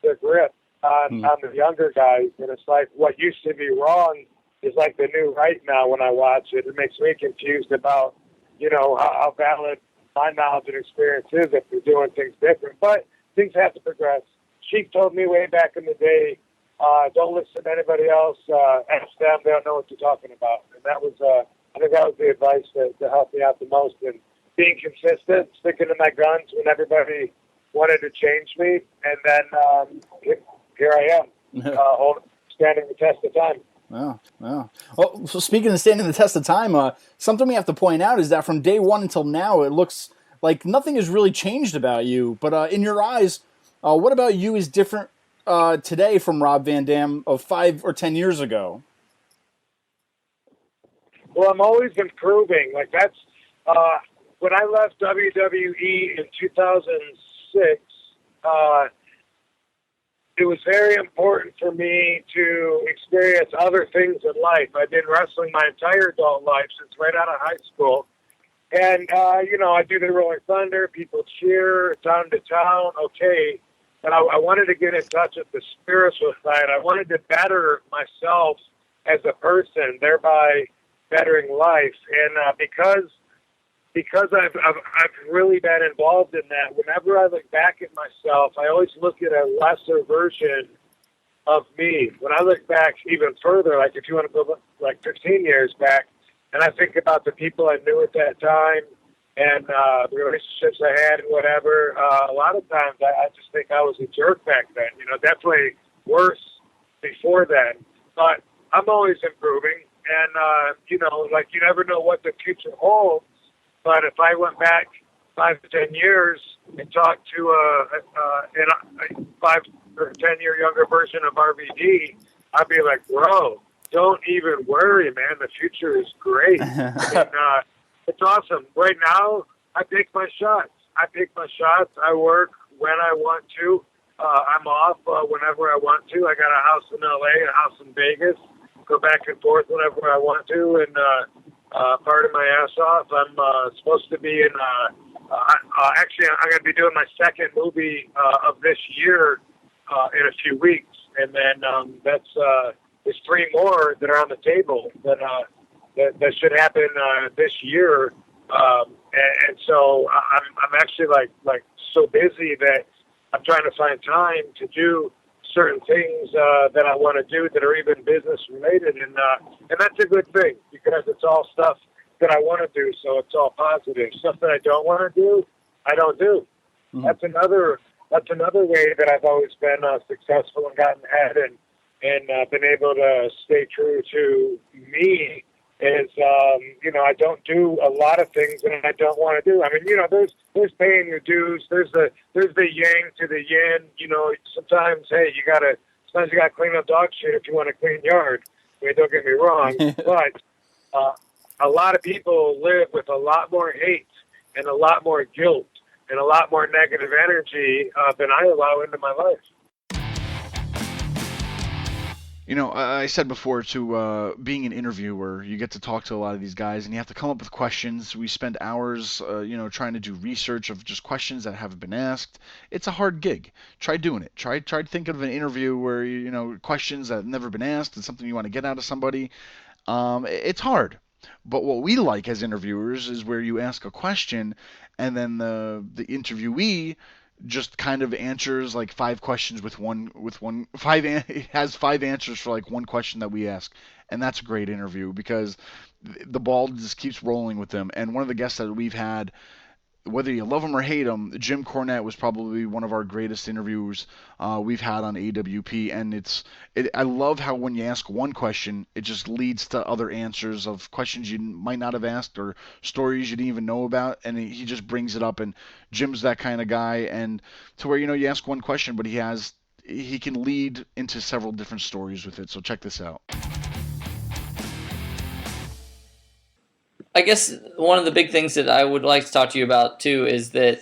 their grip on the younger guys, and it's like what used to be wrong is like the new right now. When I watch it, it makes me confused about how valid my knowledge and experience is if they're doing things different. But things have to progress. Sheik told me way back in the day, don't listen to anybody else. Ask them; they don't know what you're talking about. And that was, I think, that was the advice that helped me out the most. And being consistent, sticking to my guns when everybody wanted to change me, and then here I am, standing the test of time. Wow. Well, so speaking of standing the test of time, something we have to point out is that from day one until now, it looks like nothing has really changed about you. But in your eyes, what about you is different today from Rob Van Dam of 5 or 10 years ago? Well, I'm always improving. Like that's when I left WWE in 2006. It was very important for me to experience other things in life. I've been wrestling my entire adult life since right out of high school. And, I do the Rolling Thunder, people cheer, town to town, okay. But I wanted to get in touch with the spiritual side. I wanted to better myself as a person, thereby bettering life. And because I've really been involved in that, whenever I look back at myself, I always look at a lesser version of me. When I look back even further, like if you want to go like 15 years back, and I think about the people I knew at that time and the relationships I had and whatever, a lot of times I just think I was a jerk back then. Definitely worse before then. But I'm always improving, and, like you never know what the future holds. But if I went back 5 to 10 years and talked to a 5 or 10 year younger version of RVD, I'd be like, bro, don't even worry, man. The future is great. It's awesome. Right now, I take my shots. I work when I want to. I'm off whenever I want to. I got a house in LA, a house in Vegas. Go back and forth whenever I want to, and part of my ass off. I'm supposed to be in. Actually, I'm going to be doing my second movie of this year in a few weeks, and then there's 3 more that are on the table that should happen this year. And so I'm actually like so busy that I'm trying to find time to do certain things that I want to do that are even business related, and that's a good thing because it's all stuff that I want to do, so it's all positive. Stuff that I don't want to do, I don't do. Mm-hmm. That's another way that I've always been successful and gotten ahead and been able to stay true to me. Is I don't do a lot of things that I don't want to do. I mean, there's paying your dues. There's the yang to the yin. Sometimes you gotta clean up dog shit if you want a clean yard. I mean, don't get me wrong, but a lot of people live with a lot more hate and a lot more guilt and a lot more negative energy than I allow into my life. I said before, to being an interviewer, you get to talk to a lot of these guys, and you have to come up with questions. We spend hours, trying to do research of just questions that haven't been asked. It's a hard gig. Try doing it. Try thinking of an interview where, questions that have never been asked and something you want to get out of somebody. It's hard. But what we like as interviewers is where you ask a question, and then the interviewee just kind of answers like 5 questions with one it has 5 answers for like one question that we ask, and that's a great interview because the ball just keeps rolling with them. And one of the guests that we've had whether you love him or hate him, Jim Cornette was probably one of our greatest interviews we've had on AWP, and I love how when you ask one question, it just leads to other answers of questions you might not have asked or stories you didn't even know about, and he just brings it up, and Jim's that kind of guy, and to where, you ask one question, but he can lead into several different stories with it, so check this out. I guess one of the big things that I would like to talk to you about, too, is that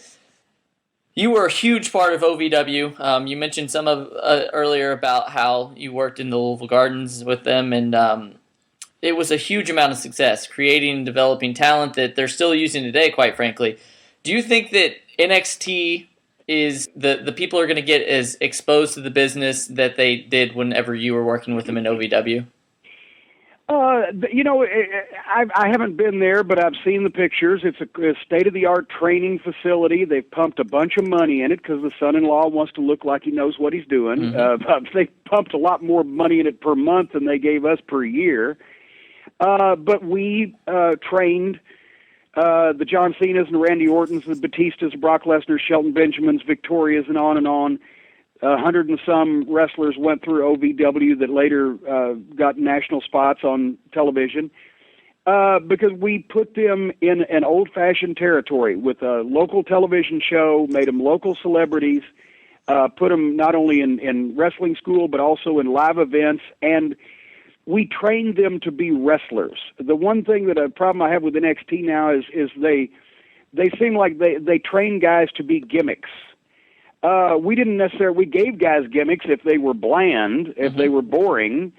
you were a huge part of OVW. You mentioned some of earlier about how you worked in the Louisville Gardens with them, and it was a huge amount of success, creating and developing talent that they're still using today, quite frankly. Do you think that NXT is the people are going to get as exposed to the business that they did whenever you were working with them in OVW? I haven't been there, but I've seen the pictures. It's a state-of-the-art training facility. They've pumped a bunch of money in it because the son-in-law wants to look like he knows what he's doing. They pumped a lot more money in it per month than they gave us per year. But we trained the John Cena's and Randy Orton's, the Batistas, Brock Lesnar's, Shelton Benjamin's, Victoria's, and on and on. 100 and some wrestlers went through OVW that later got national spots on television because we put them in an old-fashioned territory with a local television show, made them local celebrities, put them not only in wrestling school but also in live events, and we trained them to be wrestlers. The one thing that a problem I have with NXT now is they seem like they train guys to be gimmicks. We didn't necessarily, we gave guys gimmicks if they were bland, if they were boring,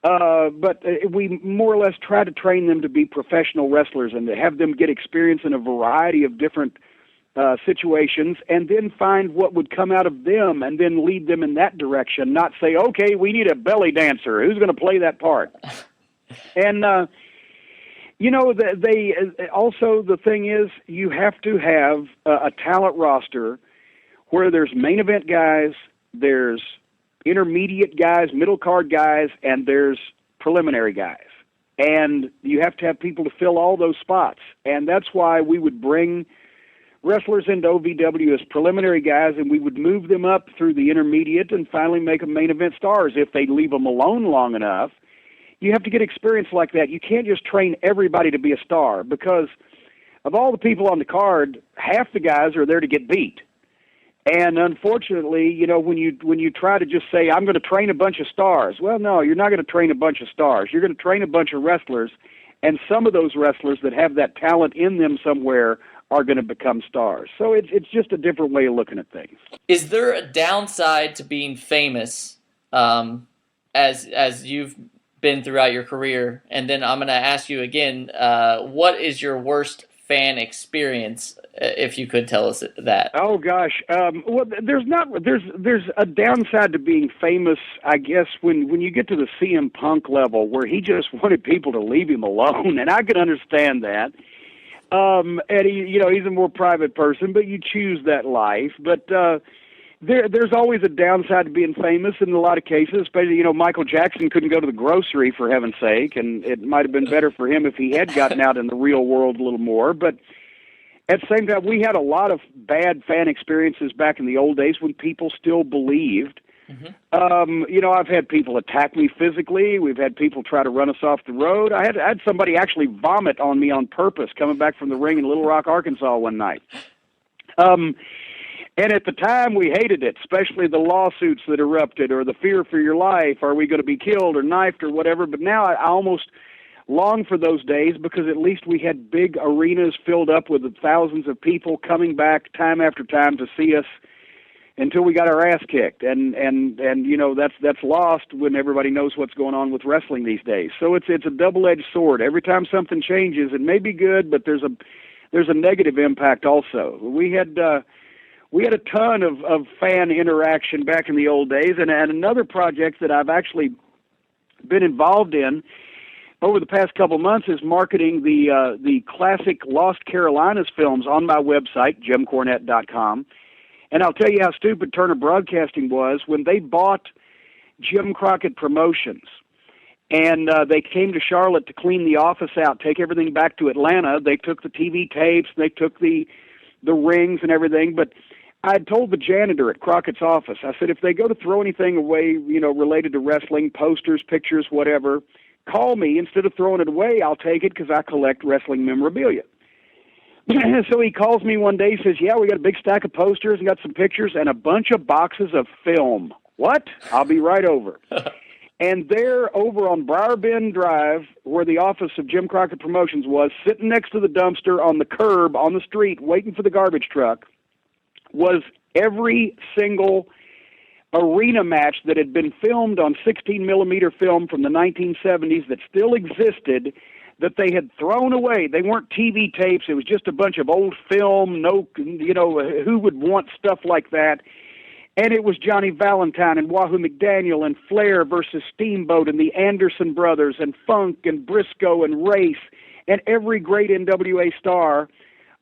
but we more or less tried to train them to be professional wrestlers and to have them get experience in a variety of different situations and then find what would come out of them and then lead them in that direction, not say, okay, we need a belly dancer. Who's going to play that part? And, they also, the thing is, you have to have a talent roster where there's main event guys, there's intermediate guys, middle card guys, and there's preliminary guys. And you have to have people to fill all those spots. And that's why we would bring wrestlers into OVW as preliminary guys, and we would move them up through the intermediate and finally make them main event stars if they leave them alone long enough. You have to get experience like that. You can't just train everybody to be a star because of all the people on the card, half the guys are there to get beat. And unfortunately, when you try to just say, I'm going to train a bunch of stars, well, no, you're not going to train a bunch of stars. You're going to train a bunch of wrestlers, and some of those wrestlers that have that talent in them somewhere are going to become stars. So it's just a different way of looking at things. Is there a downside to being famous as you've been throughout your career? And then I'm going to ask you again, what is your worst fan experience, if you could tell us that? Oh gosh, well, there's a downside to being famous, I guess, when you get to the CM Punk level where he just wanted people to leave him alone, and I can understand that. And he's a more private person, but you choose that life. But there's always a downside to being famous in a lot of cases. Especially, Michael Jackson couldn't go to the grocery for heaven's sake, and it might have been better for him if he had gotten out in the real world a little more. But at the same time, we had a lot of bad fan experiences back in the old days when people still believed. I've had people attack me physically. We've had people try to run us off the road. I had somebody actually vomit on me on purpose coming back from the ring in Little Rock, Arkansas one night. And at the time, we hated it, especially the lawsuits that erupted or the fear for your life. Are we going to be killed or knifed or whatever? But now I almost long for those days because at least we had big arenas filled up with thousands of people coming back time after time to see us until we got our ass kicked. And that's lost when everybody knows what's going on with wrestling these days. So it's a double-edged sword. Every time something changes, it may be good, but there's a negative impact also. We had a ton of fan interaction back in the old days, and another project that I've actually been involved in over the past couple months is marketing the classic Lost Carolinas films on my website, JimCornette.com. And I'll tell you how stupid Turner Broadcasting was when they bought Jim Crockett Promotions. And they came to Charlotte to clean the office out, take everything back to Atlanta. They took the TV tapes, they took the the rings and everything. But I told the janitor at Crockett's office, I said, if they go to throw anything away, related to wrestling, posters, pictures, whatever, call me. Instead of throwing it away, I'll take it because I collect wrestling memorabilia. So he calls me one day, he says, yeah, we got a big stack of posters and got some pictures and a bunch of boxes of film. What? I'll be right over. And there, over on Briar Bend Drive, where the office of Jim Crockett Promotions was, sitting next to the dumpster on the curb on the street waiting for the garbage truck, was every single arena match that had been filmed on 16-millimeter film from the 1970s that still existed, that they had thrown away. They weren't TV tapes. It was just a bunch of old film. No, who would want stuff like that? And it was Johnny Valentine and Wahoo McDaniel and Flair versus Steamboat and the Anderson brothers and Funk and Briscoe and Race and every great NWA star.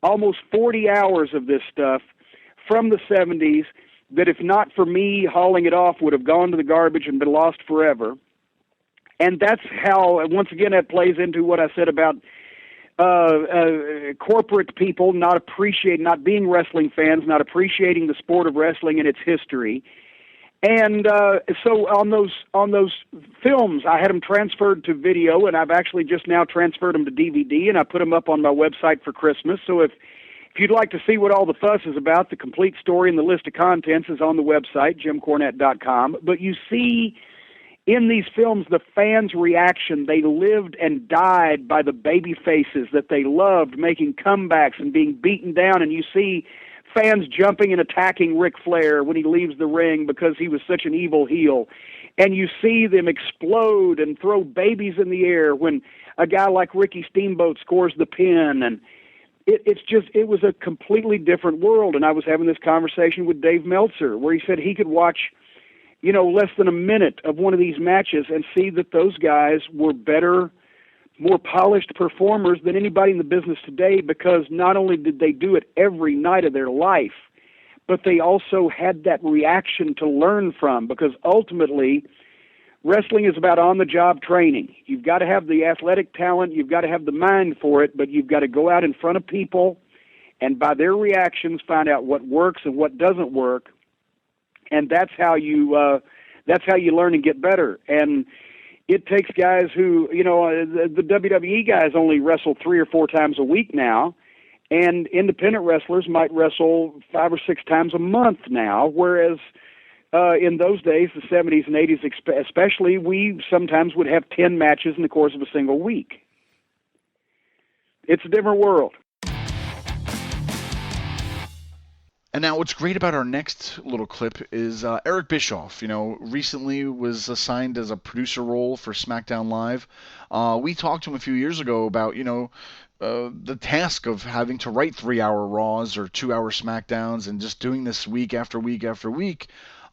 Almost 40 hours of this stuff from the 70s that, if not for me hauling it off, would have gone to the garbage and been lost forever. And that's how, once again, that plays into what I said about corporate people not being wrestling fans, not appreciating the sport of wrestling and its history. And so on those films, I had them transferred to video, and I've actually just now transferred them to DVD, and I put them up on my website for Christmas. So if you'd like to see what all the fuss is about, the complete story and the list of contents is on the website, JimCornette.com. But you see in these films the fans' reaction. They lived and died by the baby faces that they loved, making comebacks and being beaten down. And you see fans jumping and attacking Ric Flair when he leaves the ring because he was such an evil heel. And you see them explode and throw babies in the air when a guy like Ricky Steamboat scores the pin. And it was a completely different world. And I was having this conversation with Dave Meltzer where he said he could watch less than a minute of one of these matches and see that those guys were better, more polished performers than anybody in the business today, because not only did they do it every night of their life, but they also had that reaction to learn from, because ultimately wrestling is about on-the-job training. You've got to have the athletic talent, you've got to have the mind for it, but you've got to go out in front of people and by their reactions find out what works and what doesn't work. And that's how you learn and get better. And it takes guys who, the WWE guys only wrestle 3 or 4 times a week now, and independent wrestlers might wrestle 5 or 6 times a month now, whereas in those days, the 70s and 80s especially, we sometimes would have 10 matches in the course of a single week. It's a different world. And now what's great about our next little clip is Eric Bischoff, recently was assigned as a producer role for SmackDown Live. We talked to him a few years ago about, the task of having to write 3-hour Raws or 2-hour SmackDowns and just doing this week after week after week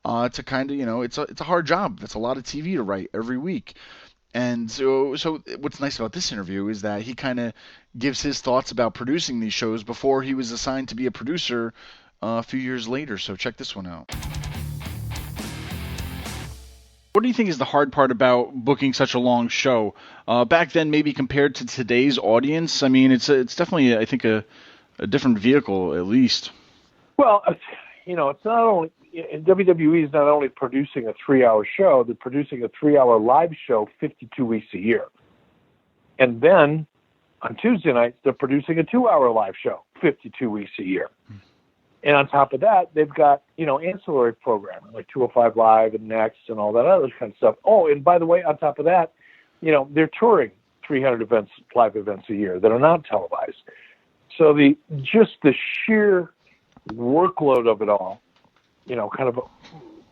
to kind of, it's a hard job. That's a lot of TV to write every week. And so what's nice about this interview is that he kind of gives his thoughts about producing these shows before he was assigned to be a producer a few years later. So check this one out. What do you think is the hard part about booking such a long show? Back then, maybe compared to today's audience, I mean, it's definitely, I think, a different vehicle, at least. Well, it's not only, WWE is not only producing a 3-hour show, they're producing a 3-hour live show 52 weeks a year. And then on Tuesday nights, they're producing a 2-hour live show 52 weeks a year. And on top of that, they've got, ancillary programming like 205 Live and Next and all that other kind of stuff. Oh, and by the way, on top of that, they're touring 300 live events a year that are not televised. So the sheer workload of it all, kind of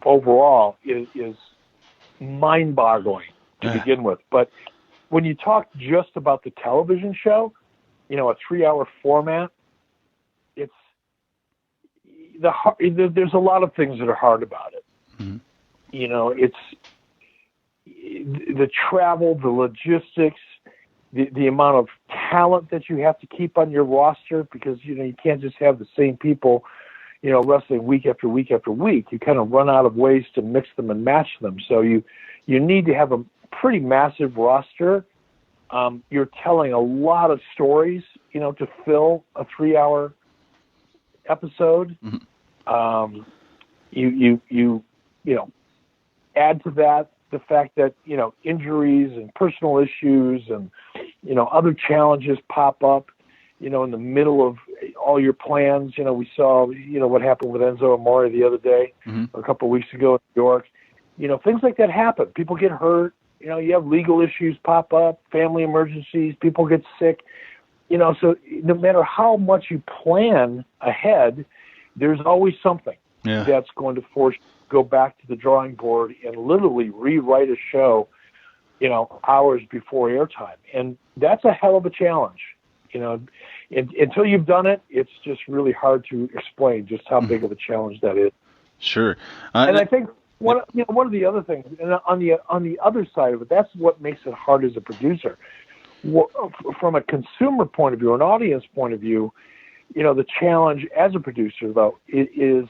overall is mind-boggling to begin with. But when you talk just about the television show, a 3-hour format, there's a lot of things that are hard about it. Mm-hmm. It's the travel, the logistics, the amount of talent that you have to keep on your roster, because you can't just have the same people wrestling week after week after week. You kind of run out of ways to mix them and match them. So you need to have a pretty massive roster. You're telling a lot of stories to fill a 3-hour episode. You know, add to that the fact that, you know, injuries and personal issues and, you know, other challenges pop up, you know, in the middle of all your plans. You know, we saw, you know, what happened with Enzo Amore the other day, or a couple of weeks ago in New York. You know, things like that happen. People get hurt. You know, you have legal issues pop up, family emergencies, people get sick. You know, so no matter how much you plan ahead, there's always something that's going to force you to go back to the drawing board and literally rewrite a show, you know, hours before airtime. And that's a hell of a challenge. You know, until you've done it, it's just really hard to explain just how big of a challenge that is. Sure. And I think one of the other things, and on the other side of it, that's what makes it hard as a producer. From a consumer point of view, an audience point of view, you know, the challenge as a producer, though, is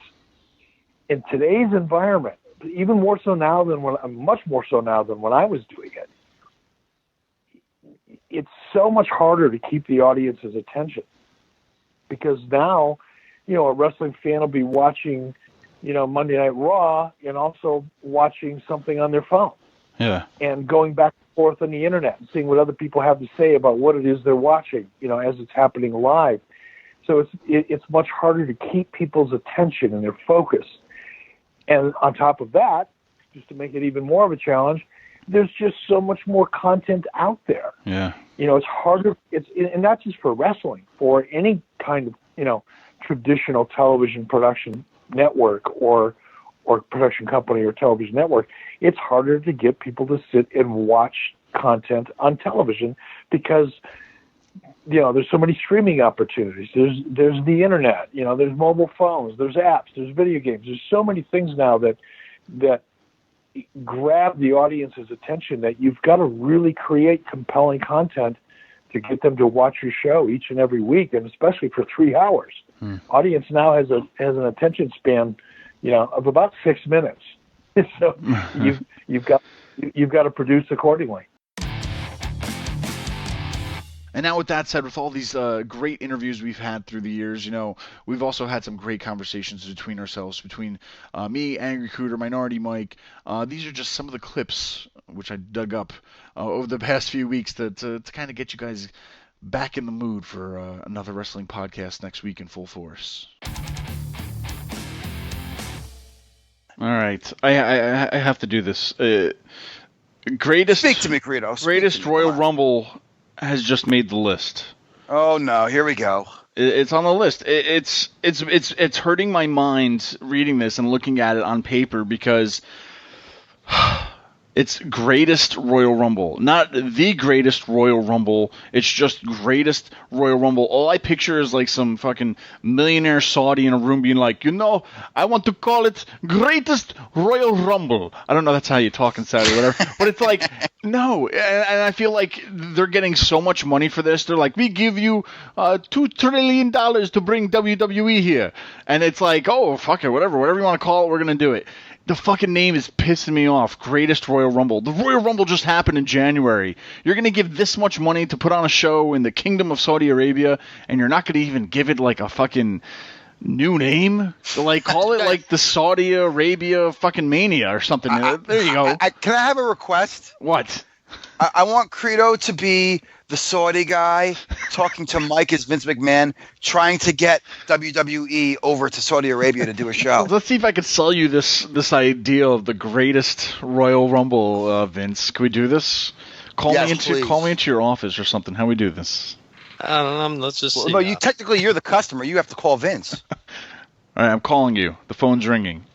in today's environment, even more so now than much more so now than when I was doing it. It's so much harder to keep the audience's attention, because now, you know, a wrestling fan will be watching, you know, Monday Night Raw and also watching something on their phone. Yeah. And going back and forth on the internet and seeing what other people have to say about what it is they're watching, you know, as it's happening live. So it's much harder to keep people's attention and their focus. And on top of that, just to make it even more of a challenge, there's just so much more content out there. Yeah. You know, it's harder. And not just for wrestling, for any kind of, you know, traditional television production network or production company or television network. It's harder to get people to sit and watch content on television because, you know, there's so many streaming opportunities. There's the internet. You know, there's mobile phones. There's apps. There's video games. There's so many things now that grab the audience's attention that you've got to really create compelling content to get them to watch your show each and every week, and especially for 3 hours. Audience now has an attention span, you know, of about 6 minutes. So you've got to produce accordingly. And now with that said, with all these great interviews we've had through the years, you know, we've also had some great conversations between ourselves, between me, Angry Cooter, Minority Mike. These are just some of the clips which I dug up over the past few weeks to kind of get you guys back in the mood for another wrestling podcast next week in full force. All right, I have to do this. Greatest. Speak to me, Credo. Greatest Royal Rumble has just made the list. Oh no, here we go. It's on the list. It's hurting my mind reading this and looking at it on paper because it's greatest Royal Rumble, not the greatest Royal Rumble. It's just greatest Royal Rumble. All I picture is like some fucking millionaire Saudi in a room being like, you know, I want to call it greatest Royal Rumble. I don't know that's how you talk in Saudi or whatever, but it's like, no. And I feel like they're getting so much money for this. They're like, we give you $2 trillion to bring WWE here. And it's like, oh, fuck it, whatever you want to call it, we're going to do it. The fucking name is pissing me off. Greatest Royal Rumble. The Royal Rumble just happened in January. You're going to give this much money to put on a show in the Kingdom of Saudi Arabia, and you're not going to even give it like a fucking new name? So, like, call it like the Saudi Arabia fucking Mania or something. There you go. Can I have a request? What? I want Credo to be the Saudi guy talking to Mike as Vince McMahon, trying to get WWE over to Saudi Arabia to do a show. Let's see if I could sell you this idea of the greatest Royal Rumble, Vince. Can we do this? Call me into your office or something. How we do this? I don't know. Let's just see. No, you're the customer. You have to call Vince. All right, I'm calling you. The phone's ringing.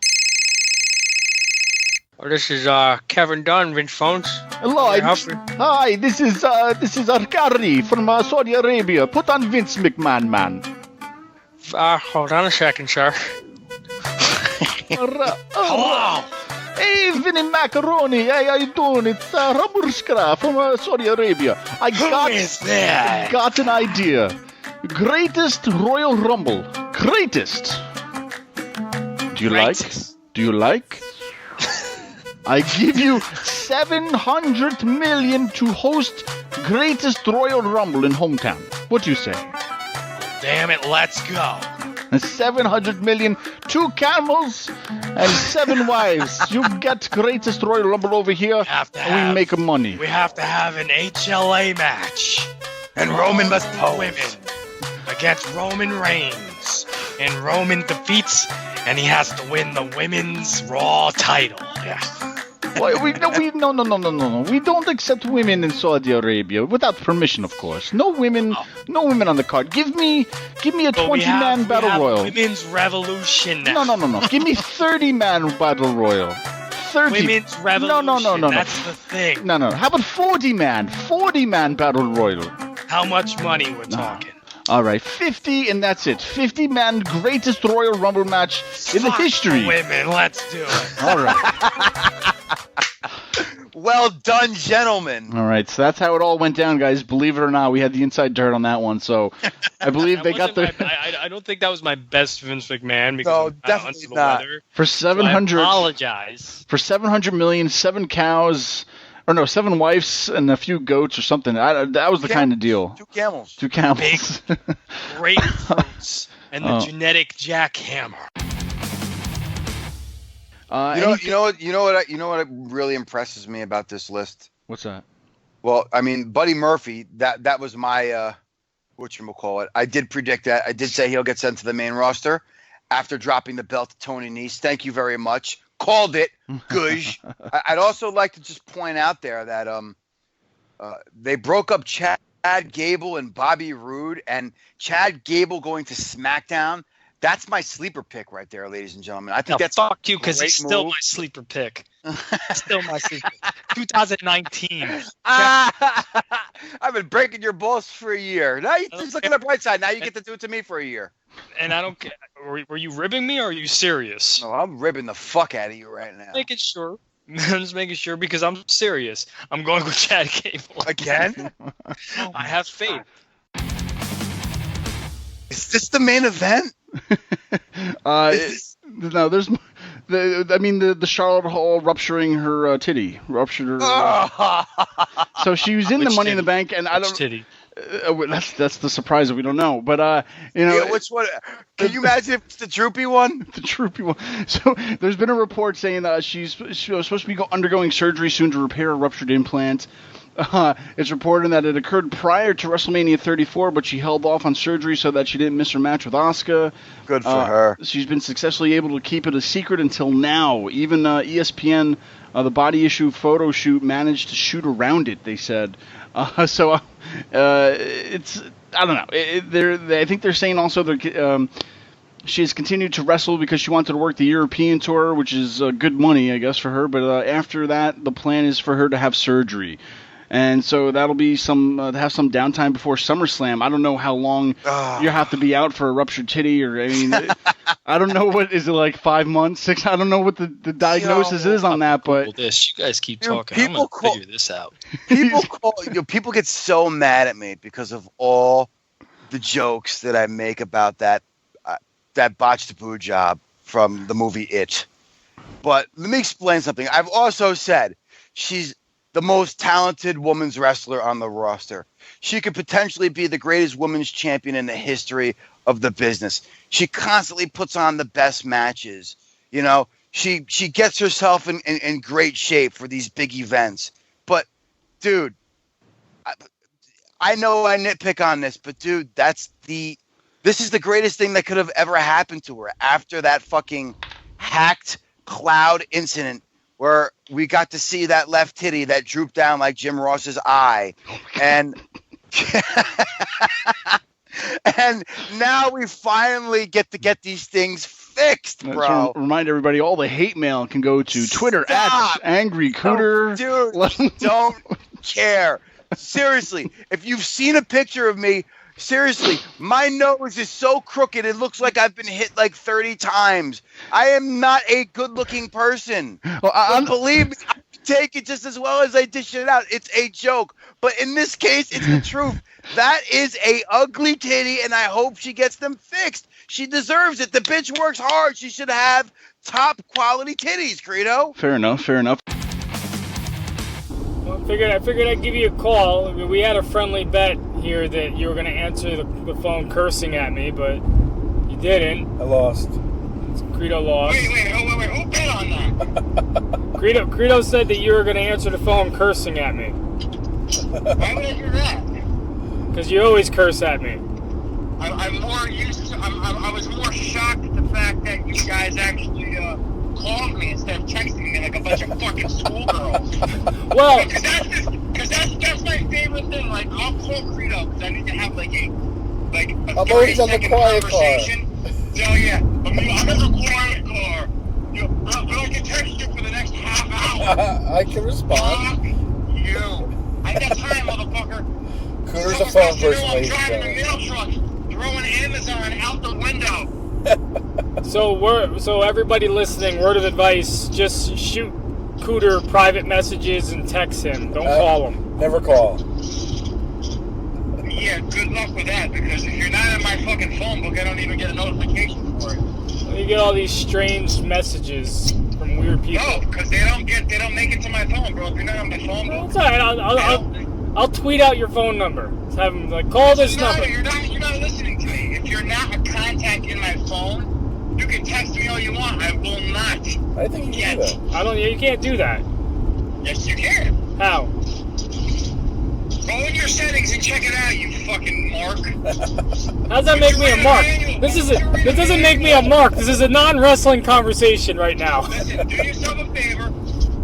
Oh, this is Kevin Dunn, Vince Phones. Hello, hi. This is Arkari from Saudi Arabia. Put on Vince McMahon, man. Hold on a second, sir. Hello. Hey, Vinny Macaroni. Hey, how you doing? It's Raburskra from Saudi Arabia. Who is that? I got an idea. Greatest Royal Rumble. Greatest. Do you like? I give you $700 million to host greatest Royal Rumble in hometown. What do you say? Damn it, let's go. 700 million, 2 camels, and 7 wives. You get greatest Royal Rumble over here, and we make money. We have to have an HLA match. And Roman must pose. Women against Roman Reigns. And Roman defeats, and he has to win the women's Raw title. Yeah. No. We don't accept women in Saudi Arabia without permission, of course. No women on the card. Give me a 20-man battle royal. Women's Revolution now. No. Give me 30-man battle royal. 30. Women's Revolution. No. That's the thing. No. How about 40-man battle royal? How much money we're talking? All right, 50, and that's it. 50-man greatest Royal Rumble match in the history. Women, let's do it. All right. Well done, gentlemen. All right, so that's how it all went down, guys. Believe it or not, we had the inside dirt on that one. So I believe they got the. I don't think that was my best Vince McMahon because No, I'm definitely under the not. weather. For 700. So I apologize. For 700 million, 7 cows. Or no, 7 wives and a few goats or something. That was the kind of deal. 2 camels. 2 camels. Great fruits and the genetic jackhammer. You know what really impresses me about this list? What's that? Well, I mean, Buddy Murphy. That was my whatchamacallit. I did predict that. I did say he'll get sent to the main roster after dropping the belt to Tony Nese. Thank you very much. Called it. Gush. I'd also like to just point out there that they broke up Chad Gable and Bobby Roode, and Chad Gable going to SmackDown. That's my sleeper pick right there, ladies and gentlemen. I think that's fuck you because great he's still move. my sleeper pick. Still my sleeper. 2019. I've been breaking your balls for a year. Now you just look at the bright side. Now you get to do it to me for a year. And I don't care. Were you ribbing me or are you serious? No, I'm ribbing the fuck out of you right now. Making sure. I'm just making sure because I'm serious. I'm going with Chad Gable. Again? I have faith. Is this the main event? No, there's. The Charlotte Hall rupturing her titty. Ruptured her. So she was in the Money in the Bank, and I don't. Titty? That's the surprise that we don't know. But Yeah, which one? Can you imagine if it's the droopy one? The droopy one. So there's been a report saying that she's supposed to be undergoing surgery soon to repair a ruptured implant. It's reported that it occurred prior to WrestleMania 34, but she held off on surgery so that she didn't miss her match with Asuka. Good for her. She's been successfully able to keep it a secret until now. Even ESPN, the body issue photo shoot, managed to shoot around it, they said. It's I don't know. I think they're saying also that she has continued to wrestle because she wanted to work the European tour, which is good money, I guess, for her. But after that, the plan is for her to have surgery. And so that'll be have some downtime before SummerSlam. I don't know how long you have to be out for a ruptured titty, or I don't know what is it like 5 months, 6. I don't know what the diagnosis is on that, but this you guys keep talking. I'm gonna figure this out. People get so mad at me because of all the jokes that I make about that botched boo job from the movie It. But let me explain something. I've also said she's the most talented women's wrestler on the roster. She could potentially be the greatest women's champion in the history of the business. She constantly puts on the best matches. You know, she gets herself in great shape for these big events. But, dude, I know I nitpick on this, but, dude, this is the greatest thing that could have ever happened to her after that fucking hacked cloud incident where we got to see that left titty that drooped down like Jim Ross's eye. And and now we finally get to get these things fixed, bro. Remind everybody, all the hate mail can go to Twitter Stop. @AngryCooter. Dude, don't care. Seriously, if you've seen a picture of me, seriously, my nose is so crooked it looks like I've been hit like 30 times. I am not a good-looking person. Well, believe me, I take it just as well as I dish it out. It's a joke. But in this case, it's the truth. That is a ugly titty, and I hope she gets them fixed. She deserves it. The bitch works hard. She should have top-quality titties, Credo. Fair enough. Well, I figured I'd give you a call. We had a friendly bet here that you were going to answer the phone cursing at me, but you You didn't. I lost. Credo lost. Wait, who bet on that? Credo said that you were going to answer the phone cursing at me. Why would I do that? Because you always curse at me. I'm more used to, I was more shocked at the fact that you guys actually called me instead of texting me like a bunch of fucking schoolgirls. Well, because that's my favorite thing. Like, I'll call Credo because I need to have like a I'm always on the quiet conversation. So yeah, I'm in the quiet car. I can text you for the next half hour. I can respond. Fuck you. I got time, motherfucker. Cooter's a phone person, I'm ladies and driving a gentlemen. mail truck, throwing Amazon out the window. So everybody listening, word of advice, just shoot Cooter private messages and text him. Don't call him. Never call. Yeah, good luck with that, because if you're not in my fucking phone book, I don't even get a notification for it. You get all these strange messages from weird people. No, because they don't make it to my phone, bro. If you're not on my phone book. It's alright, I'll tweet out your phone number. Just have him like, call this number. You're not listening to me. If you're not a contact in my phone, you can text me all you want. I will not. I think you can do that. You can't do that. Yes, you can. How? Go in your settings and check it out, you fucking mark. How does that make me a mark? This doesn't make me a mark. This is a non-wrestling conversation right now. Listen, do yourself a favor.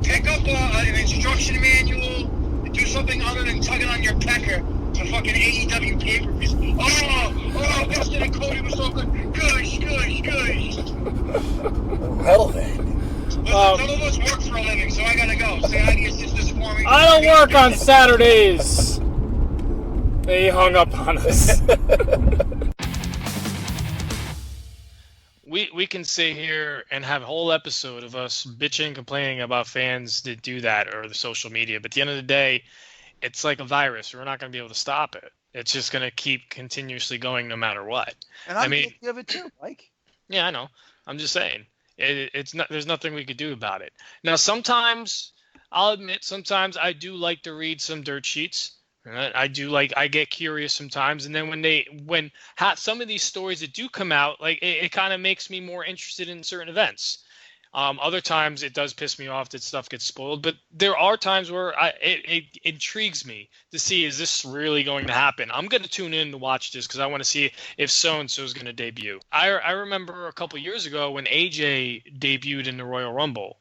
Pick up an instruction manual. Do something other than tugging on your pecker to fucking AEW pay-per-views. Oh, Dustin and Cody was so good. Gosh. Well then. Listen, some of us work for a living, so I gotta go. Say hi to your sisters for me. I don't work on Saturdays. They hung up on us. We can sit here and have a whole episode of us bitching, complaining about fans that do that or the social media. But at the end of the day, it's like a virus. We're not going to be able to stop it. It's just going to keep continuously going no matter what. And I'm guilty of it too, Mike. Yeah, I know. I'm just saying. It's not. There's nothing we could do about it. Now, sometimes I'll admit, sometimes I do like to read some dirt sheets. I get curious sometimes, and then when some of these stories that do come out, like it kind of makes me more interested in certain events. Other times it does piss me off that stuff gets spoiled, but there are times where it intrigues me to see, is this really going to happen? I'm going to tune in to watch this because I want to see if so-and-so is going to debut. I remember a couple years ago when AJ debuted in the Royal Rumble.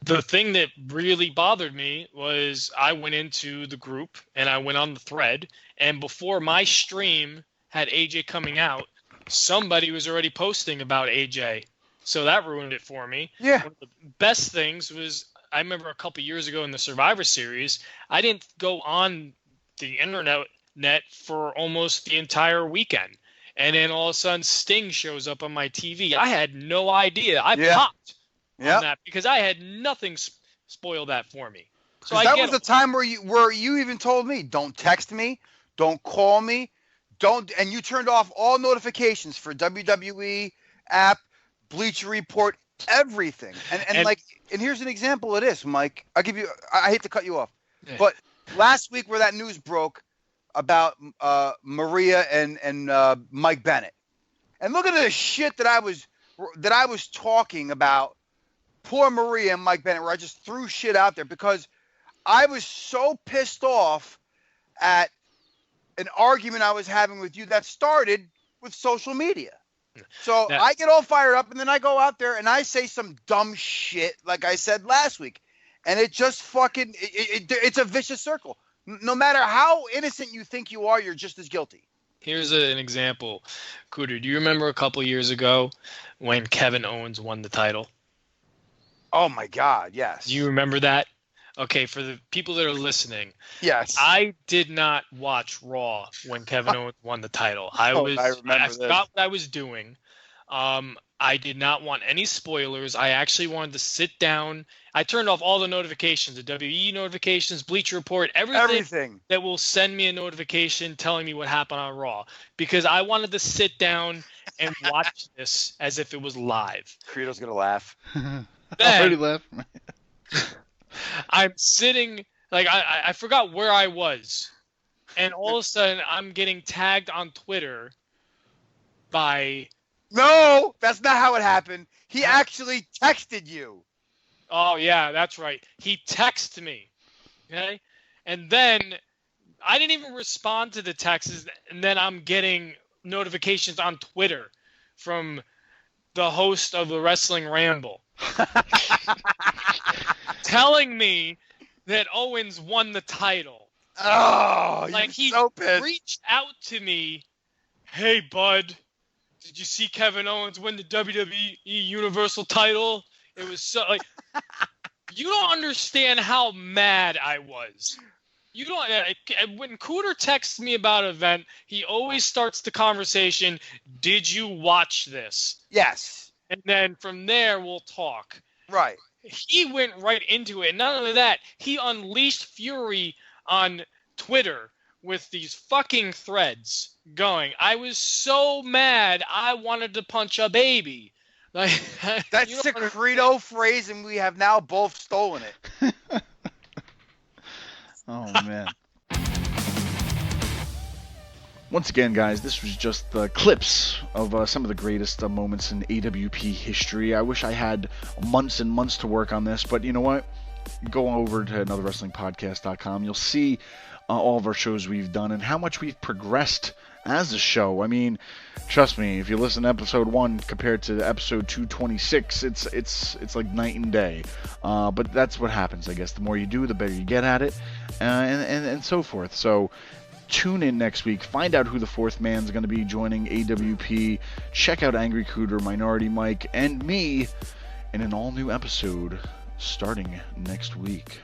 The thing that really bothered me was I went into the group and I went on the thread, and before my stream had AJ coming out, somebody was already posting about AJ. So that ruined it for me. Yeah. One of the best things was, I remember a couple years ago in the Survivor Series, I didn't go on the internet for almost the entire weekend. And then all of a sudden Sting shows up on my TV. I had no idea. I popped on that because I had nothing spoil that for me. So that was the time where you even told me, don't text me, don't call me, and you turned off all notifications for WWE app, Bleacher Report, everything. And here's an example of this, Mike. I hate to cut you off, but last week where that news broke about Maria and Mike Bennett, and look at the shit that I was talking about poor Maria and Mike Bennett, where I just threw shit out there because I was so pissed off at an argument I was having with you that started with social media. So I get all fired up, and then I go out there and I say some dumb shit like I said last week. And it just fucking, it's a vicious circle. No matter how innocent you think you are, you're just as guilty. Here's an example. Cooter, do you remember a couple years ago when Kevin Owens won the title? Oh, my God, yes. Do you remember that? Okay, for the people that are listening, yes, I did not watch Raw when Kevin Owens won the title. I forgot what I was doing. I did not want any spoilers. I actually wanted to sit down. I turned off all the notifications, the WE notifications, Bleacher Report, everything that will send me a notification telling me what happened on Raw, because I wanted to sit down and watch this as if it was live. Credo's gonna laugh. I already laughed. I'm sitting, like, I forgot where I was. And all of a sudden, I'm getting tagged on Twitter by No, that's not how it happened. He actually texted you. Oh, yeah, that's right. He texted me. Okay? And then I didn't even respond to the texts, and then I'm getting notifications on Twitter from the host of the Wrestling Ramble telling me that Owens won the title. Oh, like he so pissed. reached out to me, "Hey, bud, did you see Kevin Owens win the WWE Universal title?" It was so like, you don't understand how mad I was. You don't. When Cooter texts me about an event, he always starts the conversation, "Did you watch this?" Yes. And then from there, we'll talk. Right. He went right into it. And not only that, he unleashed fury on Twitter with these fucking threads going. I was so mad, I wanted to punch a baby. Like, That's the Credo phrase, and we have now both stolen it. Oh, man. Once again, guys, this was just the clips of some of the greatest moments in AWP history. I wish I had months and months to work on this, but you know what? Go over to anotherwrestlingpodcast.com. You'll see all of our shows we've done and how much we've progressed as a show. I mean, trust me, if you listen to episode 1 compared to episode 226, it's like night and day. But that's what happens, I guess. The more you do, the better you get at it, and so forth. So tune in next week. Find out who the fourth man's going to be joining AWP. Check out Angry Cooter, Minority Mike, and me in an all-new episode starting next week.